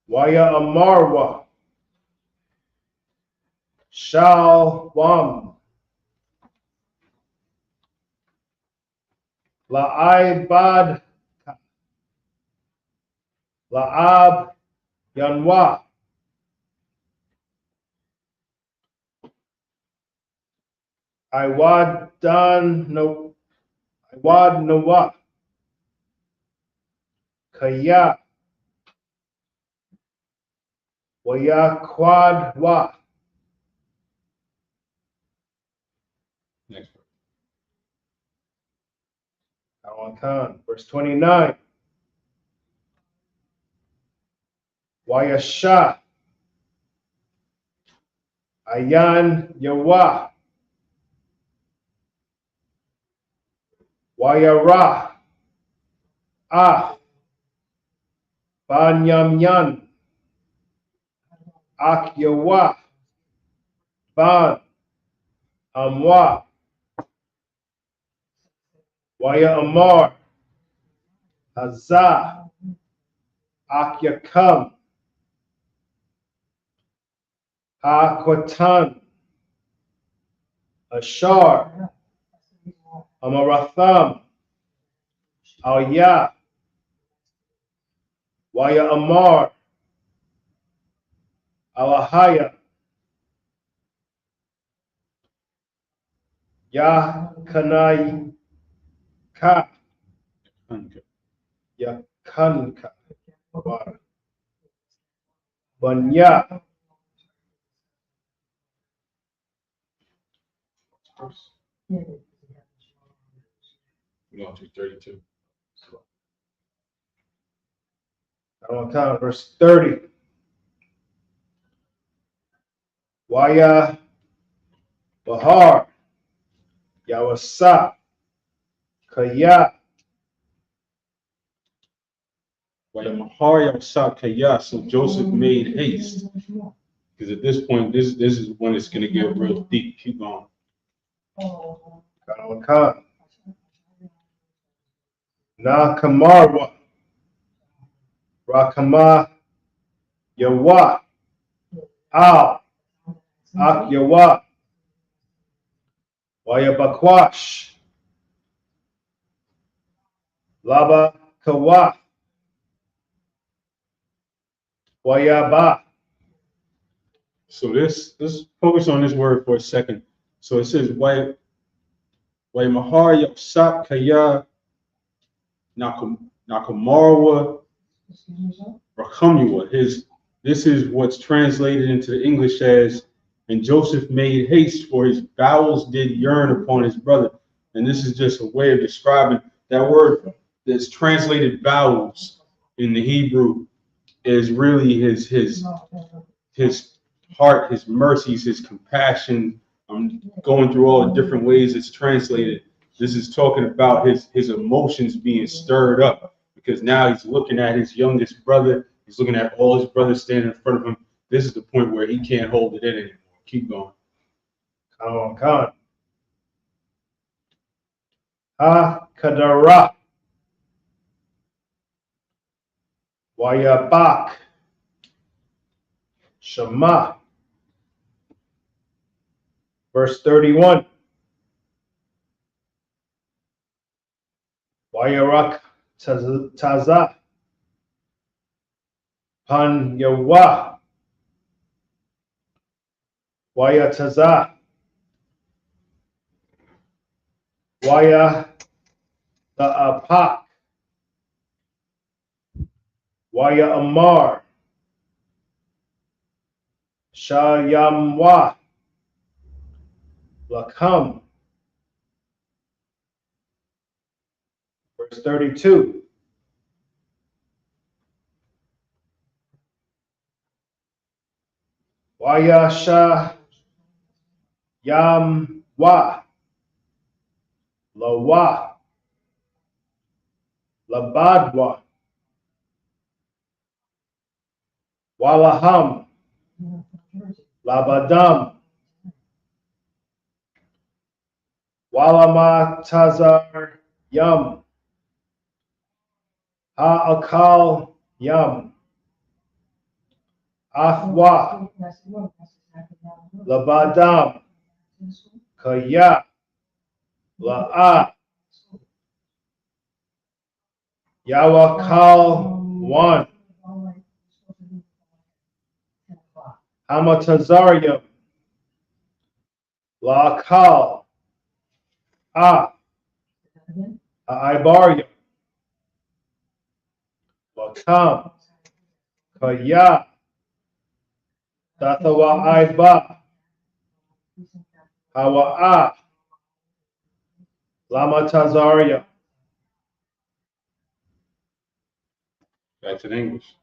Waya Amarwa Shalwam La'ibad La'ab Yanwa Iwad Nawa Kaya Waya Quad Wa. Next verse. Verse 29. Wayasha Ayan Yawa Wayara Ah Banyamyan Ak Yawa Ban Amwa Waya Amar Hazah Ak Yakam Ha-Kotan, Ashar, Amaratham, Al-Ya, Waya Amar, Alahaya, Yakanai Ka, Yakanka, Banya. We're going to 32. I don't count. Verse 30. Waya Bahar Yawasa Kaya. So Joseph made haste. Because at this point, this is when it's going to get real deep. Keep going. Na Kamarwa Rakama Yawa Al Ak Yawa Waya Bakwash Laba Kawa. Wayaba. So let's focus on this word for a second. So it says Way Mahar Yapsap Kaya Nakamarwa Rakamua. This is what's translated into the English as, and Joseph made haste, for his bowels did yearn upon his brother. And this is just a way of describing that word that's translated bowels in the Hebrew is really his heart, his mercies, his compassion. I'm going through all the different ways it's translated. This is talking about his emotions being stirred up, because now he's looking at his youngest brother. He's looking at all his brothers standing in front of him. This is the point where he can't hold it in anymore. Keep going. Khan. Ha Kadara. Wayabak. Shema. Verse 31. Wayarak Taza. Pan Yawa. Wayataza. Waya Ta'apak. Waya Amar. Shayamwa. Lakam. Verse 32. Waya Sha Yamwa. Lawa. Labadwa. Walaham. Labadam. Walama Tazar Yam. Ha'akal Yam. Afwa. Labadam. Kaya. La'a. Yawakal One. Hamatazarium. La'akal. Aibarium. Lakam. Kaya. Tatawa Aiba. Hawa'a. Lamatazaria. Back to the English.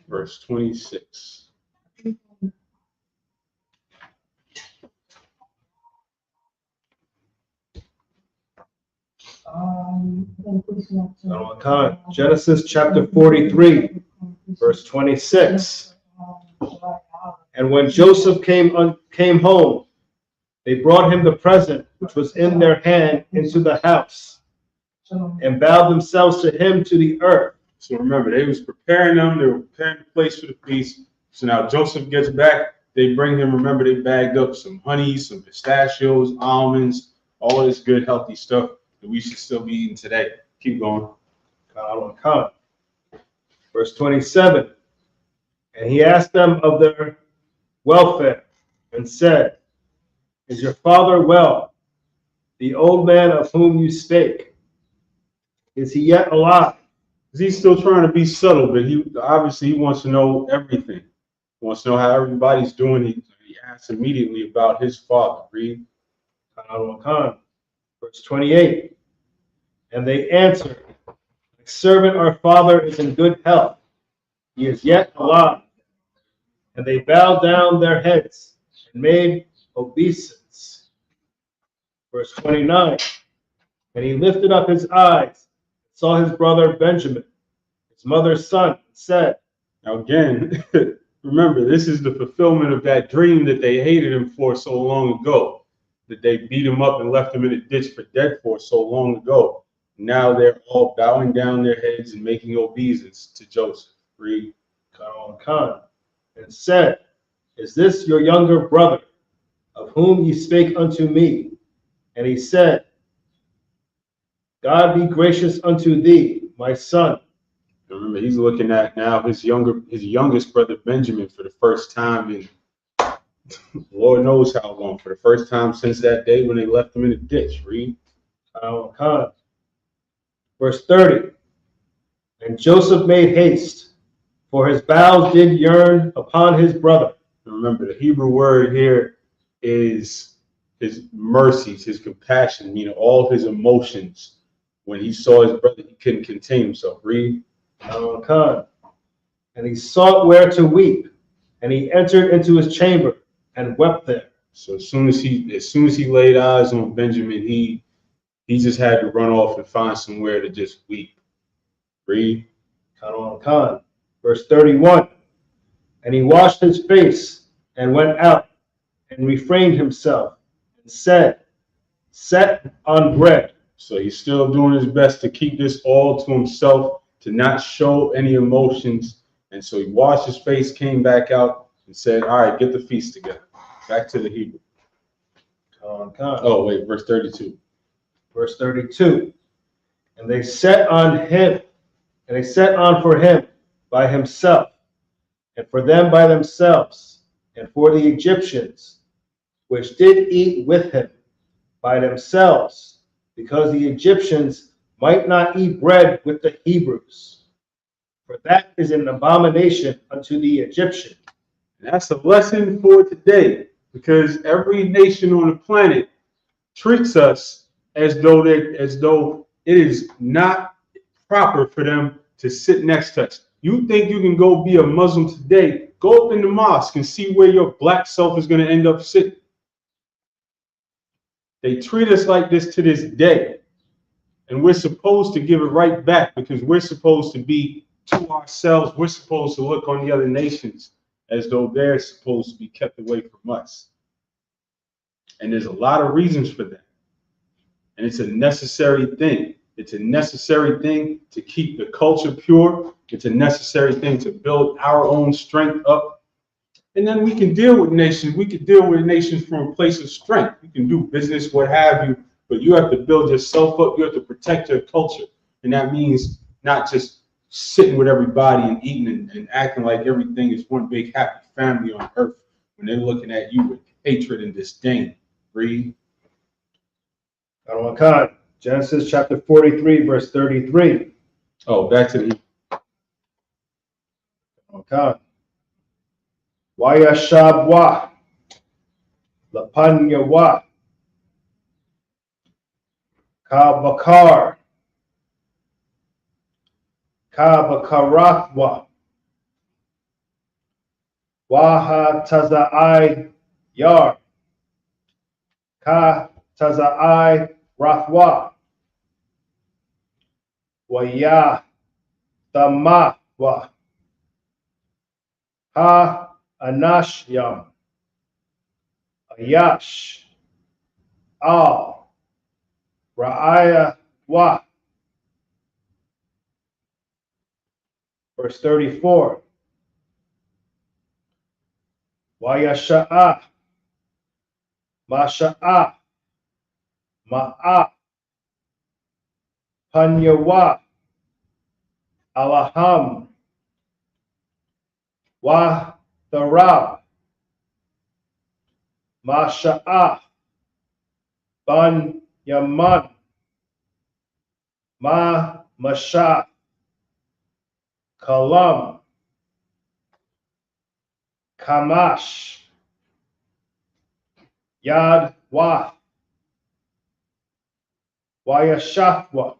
Verse 26. Genesis chapter 43, verse 26. And when Joseph came home, they brought him the present which was in their hand into the house, and bowed themselves to him to the earth. So remember, they was preparing them. They were preparing the place for the feast. So now Joseph gets back. They bring him. Remember, they bagged up some honey, some pistachios, almonds, all this good, healthy stuff that we should still be eating today. Keep going. Verse 27. And he asked them of their welfare and said, Is your father well, the old man of whom you spake? Is he yet alive? He's still trying to be subtle, but he wants to know everything. He wants to know how everybody's doing. He asks immediately about his father. Read. Verse 28. And they answered, The servant our father is in good health. He is yet alive. And they bowed down their heads and made obeisance. Verse 29. And he lifted up his eyes, and saw his brother Benjamin, his mother's son, and said. Now again, remember, this is the fulfillment of that dream that they hated him for so long ago, that they beat him up and left him in a ditch for dead for so long ago. Now they're all bowing down their heads and making obeisance to Joseph. Read. And said, Is this your younger brother, of whom ye spake unto me? And he said, God be gracious unto thee, my son. Remember, he's looking at now his youngest brother Benjamin for the first time in Lord knows how long, for the first time since that day when they left him in the ditch. Read. Verse 30. And Joseph made haste, for his bowels did yearn upon his brother. Remember, the Hebrew word here is his mercies, his compassion, meaning all his emotions. When he saw his brother, he couldn't contain himself. Read. And he sought where to weep, and he entered into his chamber and wept there. So as soon as he laid eyes on Benjamin, he just had to run off and find somewhere to just weep. Read. Verse 31. And he washed his face and went out and refrained himself and said, set on bread. So he's still doing his best to keep this all to himself, to not show any emotions. And so he washed his face, came back out, and said, all right, get the feast together. Back to the Hebrew. Oh, wait, verse 32. Verse 32. And they set on for him by himself, and for them by themselves, and for the Egyptians, which did eat with him by themselves, because the Egyptians might not eat bread with the Hebrews, for that is an abomination unto the Egyptian. And that's a lesson for today, because every nation on the planet treats us as though it is not proper for them to sit next to us. You think you can go be a Muslim today? Go up in the mosque and see where your black self is going to end up sitting. They treat us like this to this day. And we're supposed to give it right back, because we're supposed to be to ourselves. We're supposed to look on the other nations as though they're supposed to be kept away from us. And there's a lot of reasons for that. And it's a necessary thing. It's a necessary thing to keep the culture pure. It's a necessary thing to build our own strength up. And then we can deal with nations. We can deal with nations from a place of strength. You can do business, what have you, but you have to build yourself up. You have to protect your culture. And that means not just sitting with everybody and eating and acting like everything is one big happy family on earth when they're looking at you with hatred and disdain. Read. Genesis chapter 43, verse 33. Oh, back to the. Wayashabwa, Lapanyawa, Kabakar, Kabakarathwa, Waha Tazai Yar, Ka Tazai Rathwa, Waya Thamahwa, Ha Anashyam, Ayash, Al, Ra'aya Wa. Verse 34. Wayasha'a, Masha'a, Ma'a, Panyawa, Alaham, Wa Tharab, Masha'a, Ban Yaman, Ma Masha, Kalam, Kamash, Yad Wa, Wayashafwa,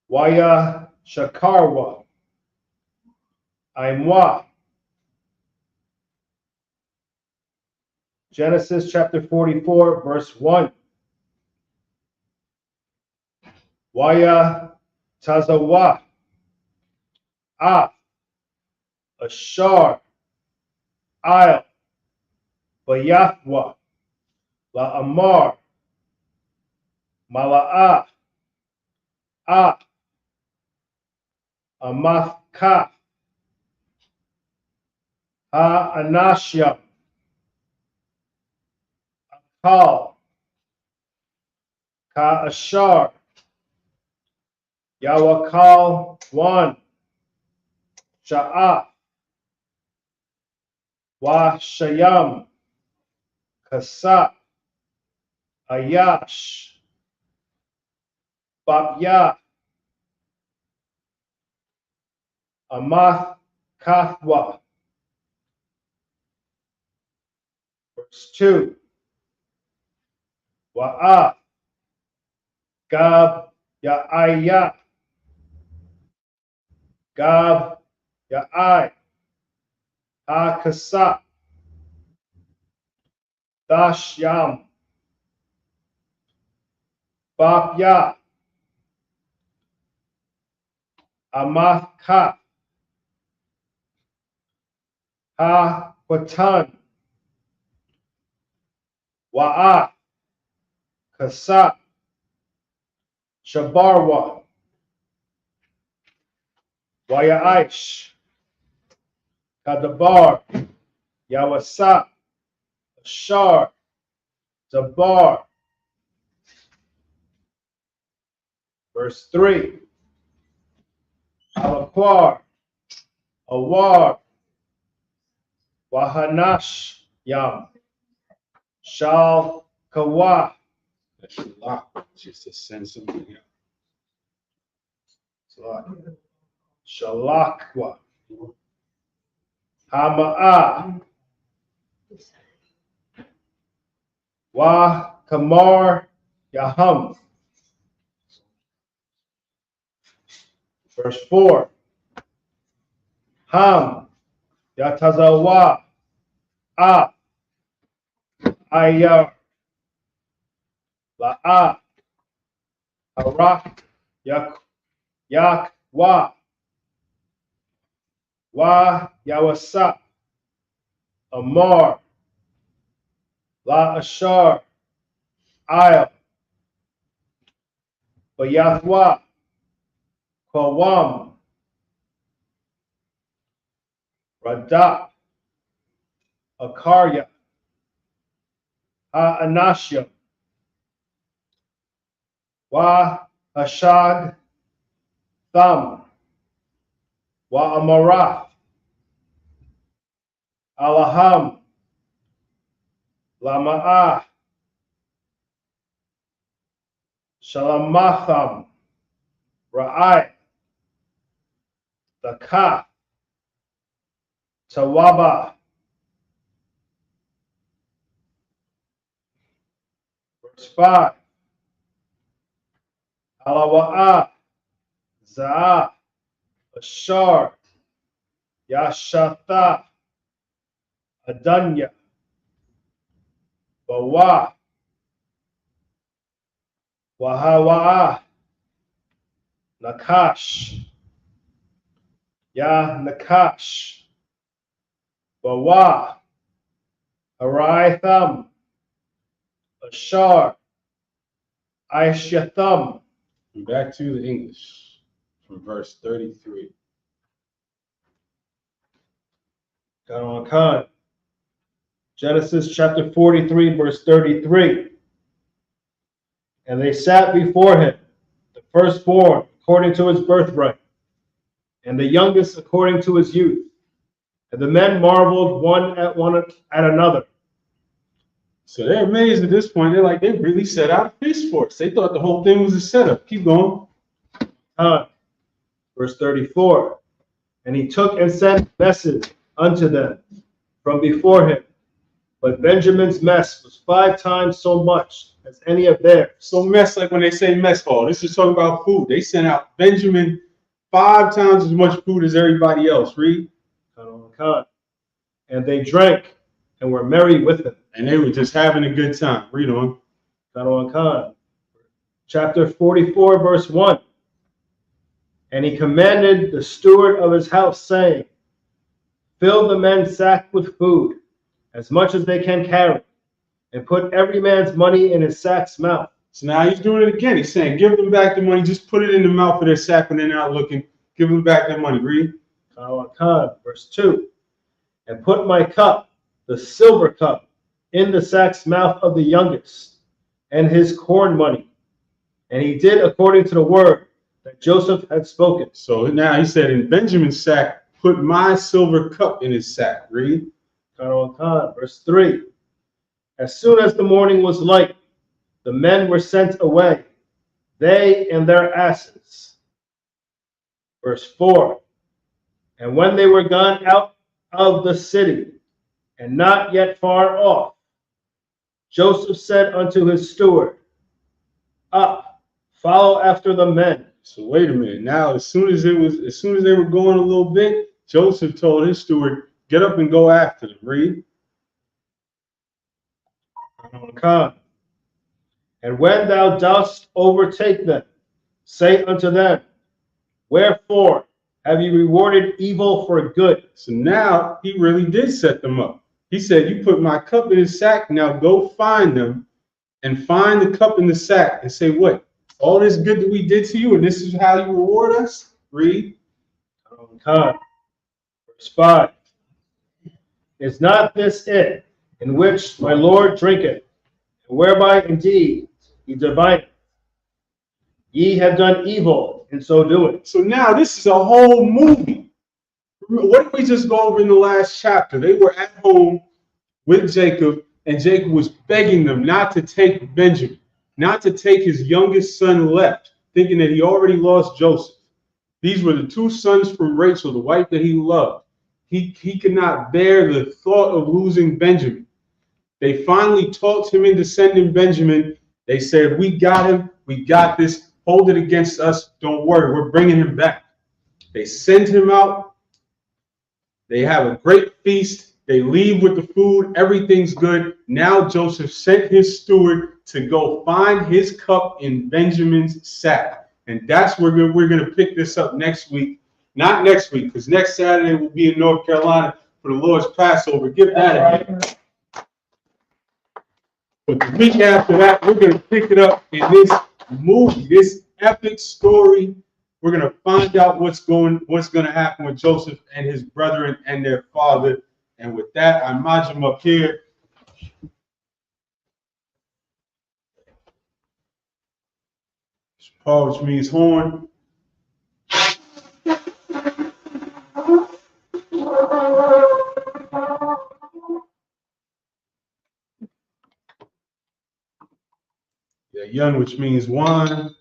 Waya Shakarwa, Aimwa. Genesis chapter 44, verse 1. Waya Tazawa, Ashar, Al, Bayathwa, La Amar, Mala'a, Amathka, Ha Anashya, Akal, Ka Ashar, Yawakal Wan, Sha'af, Wa Shayam, Kasat, Ayash, Babya, Amath Kathwa. Verse 2. Wa'af, Gab Ya'aya, Gab Ya'ai, Ha-Kasat, Dashyam, Babya, Amath-Kath, Ha-Watan, Wa'af, Kasat, Shabarwa, Wayaish, Kadabar, Yawasat, Ashar, Zabar. Verse 3. Alaquar, Awar, Wahanash Yam, Shal Kawa, Just to send something out. Shalakwa, Hama'a, Wa Kamar Yaham. Verse 4. Ham Yatazawa A Ayar La'a Harak Yak Wa Yawasa Amar La Ashar Ayal Bayathwa Kawam Radak Akarya Ha-Anashya Wa Hashad Tham Wa Amarath Alaham Lama'ah Shalamatham Ra'ai Dakah Tawaba. Verse 5. Alawa'ah Za'ah Ashar Yashatha Adanya Bawa Wahawa'ah Nakash Ya Nakash Bawa Haraitham Ashar Aishatham. Back to the English from verse 33. Genesis chapter 43, verse 33. And they sat before him, the firstborn according to his birthright, and the youngest according to his youth. And the men marveled one at another. So they're amazed at this point. They're like, they really set out a fish force. They thought the whole thing was a setup. Keep going. Verse 34. And he took and sent messes unto them from before him. But Benjamin's mess was 5 times so much as any of theirs. So mess, like when they say mess hall, this is talking about food. They sent out Benjamin 5 times as much food as everybody else. Read. And they drank and were merry with him. And they were just having a good time. Read on. Chapter 44, verse 1. And he commanded the steward of his house, saying, Fill the men's sack with food, as much as they can carry, and put every man's money in his sack's mouth. So now he's doing it again. He's saying, give them back the money. Just put it in the mouth of their sack when they're not looking. Give them back their money. Read. Verse 2. And put my cup, the silver cup, in the sack's mouth of the youngest, and his corn money, And he did according to the word that Joseph had spoken. So now he said, in Benjamin's sack, put my silver cup in his sack. Read. Verse 3. As soon as the morning was light, the men were sent away, they and their asses. Verse 4. And when they were gone out of the city, and not yet far off, Joseph said unto his steward, Up, follow after the men. So wait a minute. Now, as soon as they were going a little bit, Joseph told his steward, get up and go after them. Read. And when thou dost overtake them, say unto them, Wherefore have you rewarded evil for good? So now he really did set them up. He said, you put my cup in his sack, now go find them and find the cup in the sack and say, what? All this good that we did to you, and this is how you reward us? Read. Verse 5. Is not this it, in which my Lord drinketh, and whereby indeed he divineth? Ye have done evil in so doing. So now this is a whole movie. What did we just go over in the last chapter? They were at home with Jacob, and Jacob was begging them not to take Benjamin, not to take his youngest son left, thinking that he already lost Joseph. These were the two sons from Rachel, the wife that he loved. He could not bear the thought of losing Benjamin. They finally talked him into sending Benjamin. They said, we got him. We got this. Hold it against us. Don't worry. We're bringing him back. They send him out. They have a great feast. They leave with the food. Everything's good. Now Joseph sent his steward to go find his cup in Benjamin's sack. And that's where we're going to pick this up next week. Not next week, because next Saturday we'll be in North Carolina for the Lord's Passover. Give that a hand. But the week after that, we're going to pick it up in this movie, this epic story. We're going to find out what's going to happen with Joseph and his brethren and their father. And with that, I imagine him up here. Paul, which means horn. Yeah, yun, which means wine.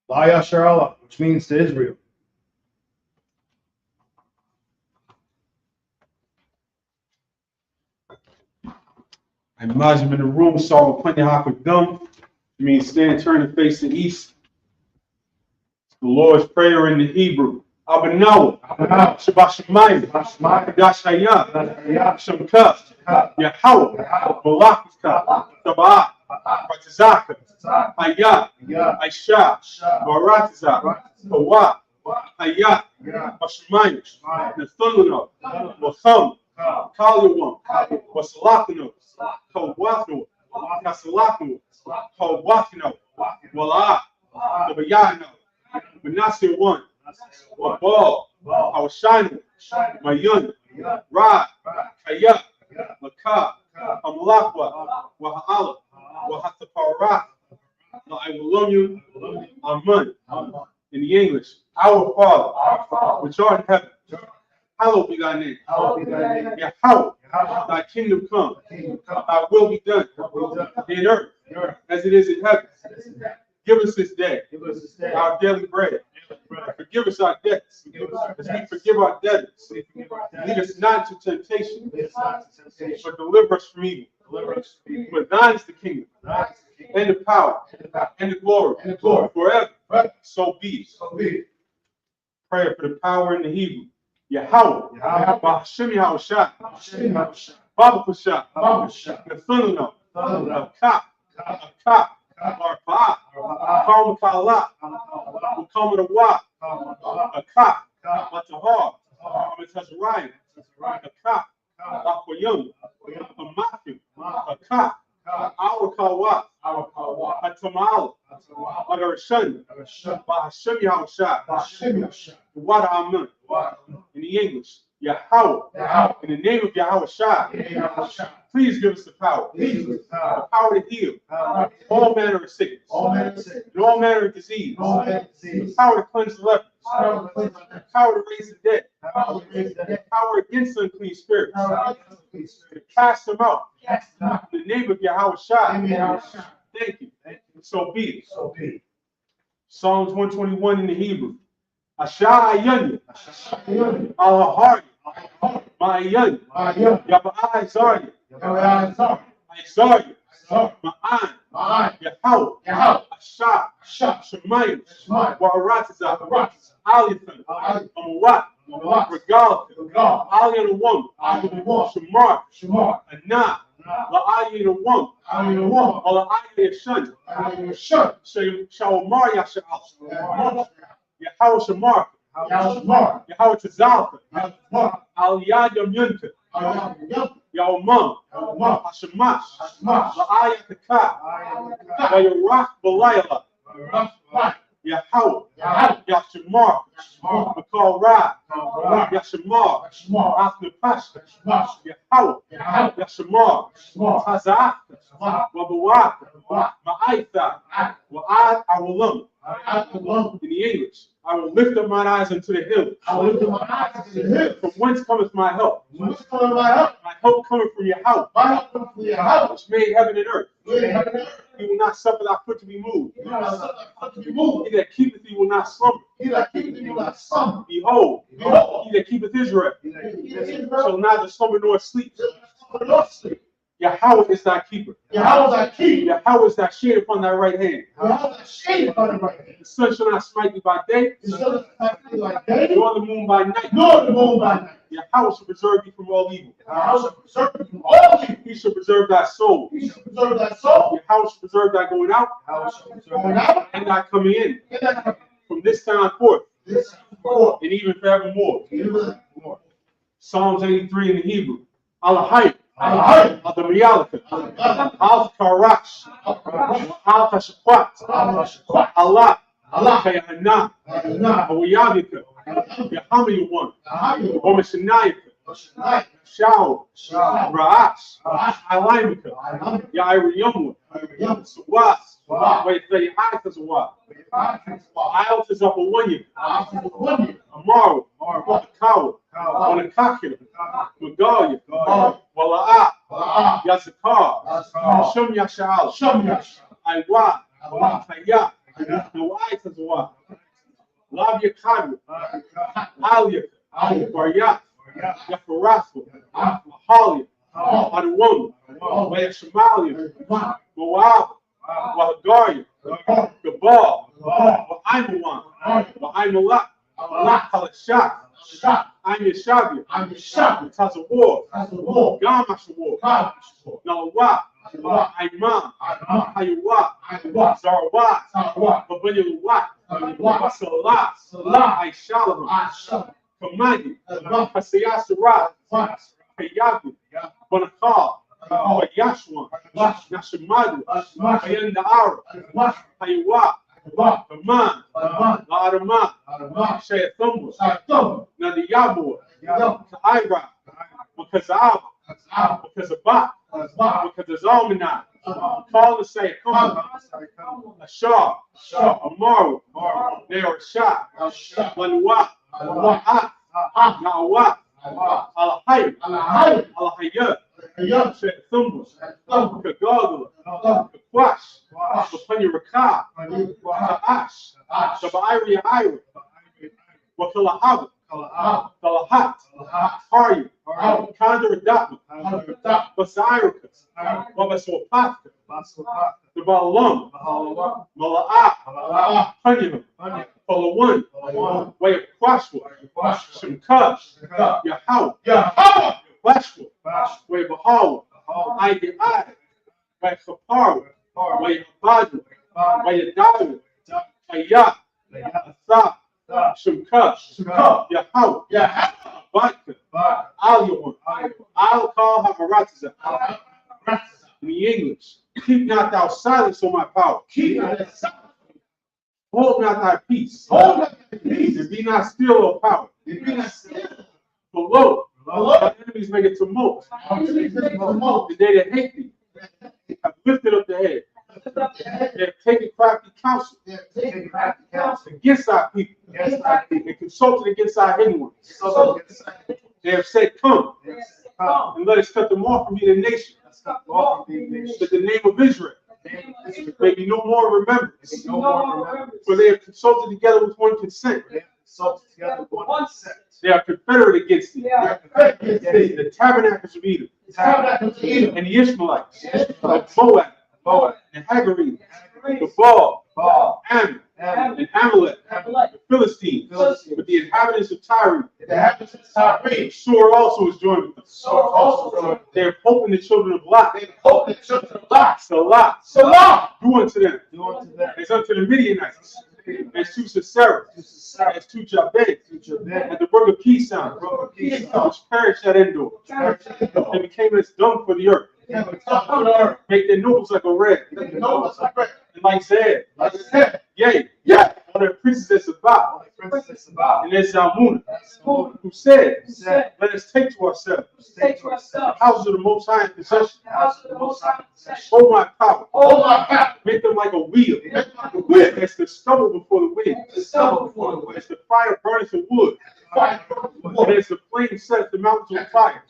Layasharala, which means to Israel. I imagine him in the room, saw a Dumb. It means stand, turn, and face the east. It's the Lord's Prayer in the Hebrew. Abanawa, Shabbat Shemayim, Yashaya, Shamka, Yahweh, Balakka, Tabah, Batizaka, Hayat, Aisha, Baratiza, Hawa, Hayat, Bashemayim, Nathunano, Wacham, Kalyawan, Wasalakano, Kawakno, Nasalakno, Kawakno, Wala, Tabayano, Manasir one. Ball, our shining, my young, Rod, Kaya, Makah, Amalakwa, Wahala, Wahataparat. I will love you, Amen. In the English, our Father, which art in heaven, hallowed be thy name. Yahweh, thy kingdom come, thy will be done in earth as it is in heaven. Give us this day our daily bread. Forgive us our debts as we forgive our debtors. Lead us not into temptation, but deliver us from evil. For thine is the kingdom, and the power, and the glory, forever. So be it. Prayer for the power in the Hebrew. Yahweh, Bahashim Yahushua, Baba Kusha, Nathunano, Akak, Arpa, Karmakala, Ukamadawa, Akak, Matahar, Amatazariah, Akak, Akoyum, Amakim, Akak, Awakawa, Atamala, Agarashani, Bahashim Yahushua, Wada Amun, in the English, Yahweh, in the name of Yahushua, please give us the power to heal all manner of sickness, and all manner of disease, the power to cleanse the lepers, the power to raise the dead, the power against unclean spirits, to cast them out, in the name of Yahushua. Thank you. So be it. Psalms 121 in the Hebrew. Asha Ayanya, Alahari, Ma'ayanya, Yaba'ai Zarya, Isaiah, Ma'an, Yahweh, Asha, Shemayim, Waratiza, Alithan, Amawat, Regal, Ali the woman, Shamar, Anah, La'ayi the woman, La'ayi the son, Shawamar Yasha'al, Yahweh Shamar, Yahweh Tazalka, Aliyah Yamyunta, Yawmam, Hashamash, La'ayi Taka, Wayarach Balayla, Yahweh, Yashamar, Makal Ra, Yashamar, Afnapashta, Yahweh, Yashamar, Tazak, Wabawak, Ma'aitha, Wa'ad Awalam. In the English, I will lift up mine eyes unto the hills. From whence cometh my help? My help cometh from Yahweh, which made heaven and earth. He will not suffer thy foot to be moved. He that keepeth thee will not slumber. Behold, he that keepeth Israel shall neither slumber nor sleep. Yahweh is thy keeper. Yahweh is thy shade upon thy right hand. The sun shall not smite thee by day, nor the moon by night. Yahweh shall preserve thee from all evil. He shall preserve thy soul. Yahweh shall preserve thy going out and thy coming in from this time forth and even forevermore. Psalms 83 in the Hebrew. Alahayim. Al-Damiyalaka, Al-Karash, Al-Tashakwat, Allah, Kayana, Awiyabika, Yahamayuwan, Omashanayaka, Shao, Ra'ash, Alaimika, Yairiyamwa, Sawas, Waythayaakazawa, Ayaltazapawanyi, Amaru, Akawa, Onakakira, Magalia, Wala'ah, Yazakar, Shum Yasha'al, Aywa, Hayat, Nawaitazawa, Labia Kadu, Alia, Baryat, Yafaraswa, Mahalia, Adawam, Wayashamalia, Moab, Wahagaria, Gabal, Wa'aimawan, Wa'aimalak, Halashak, I'm Yeshavia, Tazawar, Gamashawar, Nalawat, Imam, Hayawat, Zarawat, Babayawat, Salat, Aishalam, Kamani, Hasayasharat, Hayabu, Bonakal, Yashwan, Nashamadu, Hayanda'ara, Hayawat, Kaman, La'adama, Shayathumbus, Nadiyabu, Ta'ira, because of Abba, because of Bach, because of Zalmanah, call to say, Ashar, Amaru, Neorashah, Lanuwa, Na'awat, Alahayim, Alahayat, Shayathumbus, Kagagula, Kakwash, Kapanyaraka, Ta'ash, Shaba'iri Ira, Wakalahawa, Kalahat, Haryu, Kandra Dapma, Basirakas, Babaswapaka, the Balam, Mala'ah, Hanyam, Palawan, Way of Kwashwa, Shimkash, Yahweh, Washwa, Way Bahawa, Ida I, Way Kapara, Way Abadu, Way Adawa, Ayat, Asaf, Shimkash, Yahweh, Vodka, Al-Yawan, Al-Kal Havaratiza. In the English, keep not thou silence on my power. Hold not thy peace. Hold not thy peace. And be not still, O power. Be not still. For lo, Lo, thy enemies make a tumult. our enemies make a tumult. And they that hate thee have lifted up the head. They have taken crafty counsel They have taken crafty counsel against our people. against our people. And consulted against our hidden ones. So against our people. They have said, come, They have said, come. and let us cut them off from being a nation. Let's cut them off from being nations. That the name of Israel may be no more remembered. No more remembrance. For they have consulted together with one consent. They have consulted together with one consent. They are confederate against thee. They are confederate against thee. The tabernacles of Edom, The tabernacles of Edom. and the Ishmaelites, The Ishmaelites. of Moab, Moab. and Hagarenes, the The Baal, Baal. Ammon, Ammon. and Amalek, Amalek. the Philistines, Philistines. with the inhabitants of Tyre. The inhabitants of Tyre. Sore also is joined with them. So also joined. They have hope in the children of Lot. They hope the children of Lot. Salah, Salah. do unto them, Do unto them. as unto the Midianites, as to Sisera, as to Jabez, and the brook of Kishon, which perished at Endor. They became as dung for the earth. Make their nobles like a red, and like Zed, yea, all their princes as Sabbath, and as Zalmunna, who said, let us take to ourselves the houses of the Most High in possession. Hold my power, make them like a wheel, as the stubble before the wind, as the fire burns the wood, and as the flame sets the mountains on fire.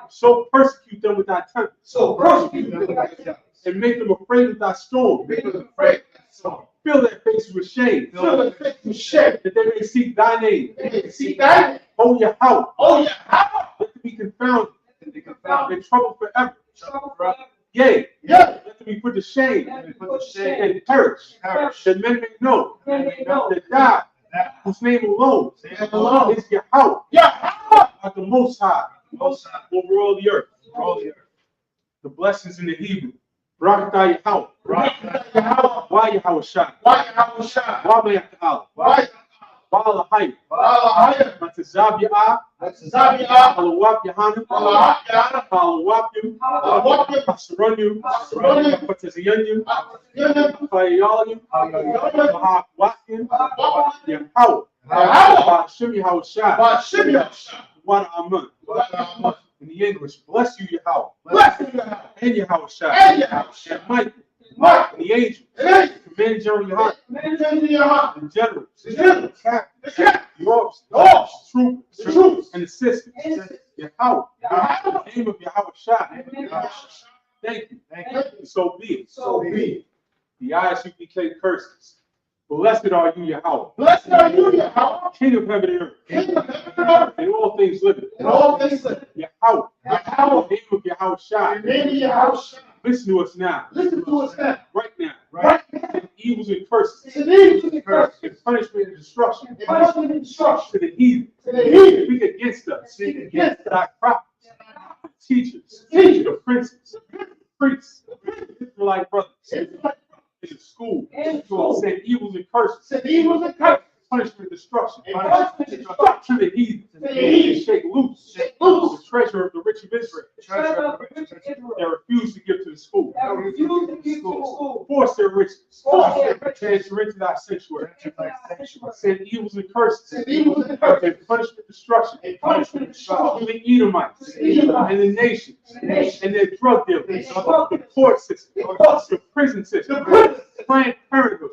So persecute them with thy temper, and make them afraid with thy storm. Fill their faces with shame, that they may seek thy name. Hold your house, let them be confounded, and troubled forever. Yea, let them be put to shame, and perish, that men may know that thou, whose name alone is Yahweh, are the Most High over all the earth. The blessings in the Hebrew. Barakatah Yahweh. Why Yahweh Shai? Why Mayat Allah? Why Lahayim? Matazab Ya'ah. Halawab Yahanim. Halawab Yum. Hasarun Yum. Pataziyan Yum. Fayal Yum. Mahawak Yum. Yahweh. Ba'ashim Yahweh Shai. What Aman. In the English, bless you, Yahweh. And Yahweh Shai. And Michael. And the angels. Command General Yohanan. The generals. The captains. The officers. The troops. And assistants. Yahweh. The name of Yahweh Shai. Thank you. So be it. The Isupk curses. Blessed are you, Yahweh. King of heaven and earth. And all things living. Yahweh. The name of Yahweh Shai. Listen to us now. Right now. And evils and curses. And punishment and destruction. To the heathen. Speak against us. Thy prophets. Teachers. The princes. Priests. Israelite brothers. In the school. Send evils and curses. Punishment and destruction. To the heathen. And shake loose. The treasure of the rich of Israel. They refuse to give to the school. Force their riches. Enter into thy sanctuary. Send evils and curses. And punishment and destruction. To the Edomites. And the nations. And their drug dealers. The court system. The prison system. Planned Parenthood.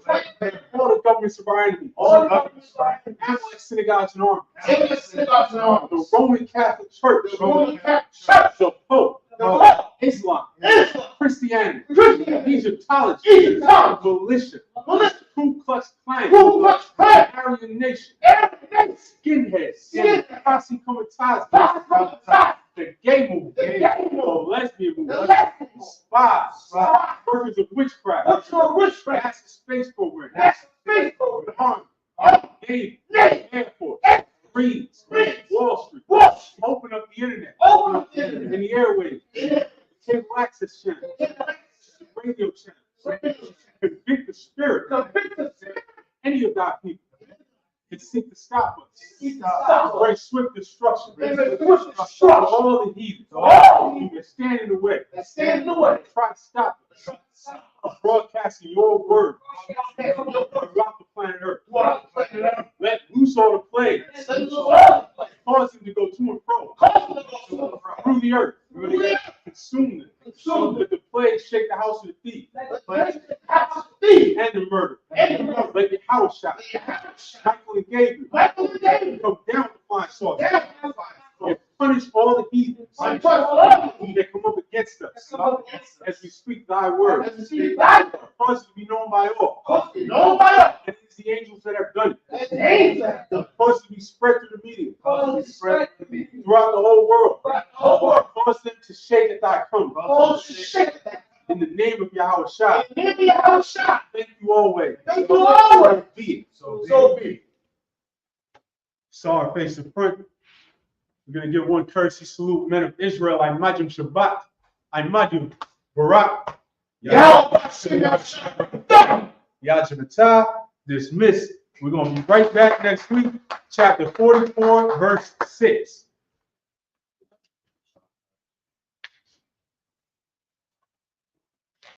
All the governments of our enemies. Amalek synagogues and armies. The Roman Catholic Church. The Pope. Islam. Christianity. Egyptology. Militia. Ku Klux Klan. Aryan Nation. Skinheads. Posse Comitatus. The gay movement. The lesbian movement. Spies. Workers of witchcraft. NASA space program. The Army. Navy. Air Force. Marines. Wall Street. Open up the internet. And the airwaves. Cable access channel. Radio channel. Convict the spirit. Any of thy people. And seek to stop us. Bring swift destruction. All the heathens. You can stand in the way. Try to stop us. broadcasting your word throughout the planet Earth. Let loose all the plagues, cause them to go to and fro through the earth. Consume them. Let the plagues shake the house of the thief and the murder. Let the house shout. Michael and Gabriel come down to find sauce. And punish all the heathens that come up against us as we speak thy word. Cause it to be known by all. And it's the angels that have done it. Cause it to be spread to the media throughout the whole world. Cause them to shake at thy coming. In the name of Yahweh Shah. Thank you always. So be it. So be it. Sorry, face in front. We're going to give one courtesy salute, men of Israel. I Majim Shabbat. I Majim Barak. Yajimata. Dismissed. We're going to be right back next week. Chapter 44, verse 6.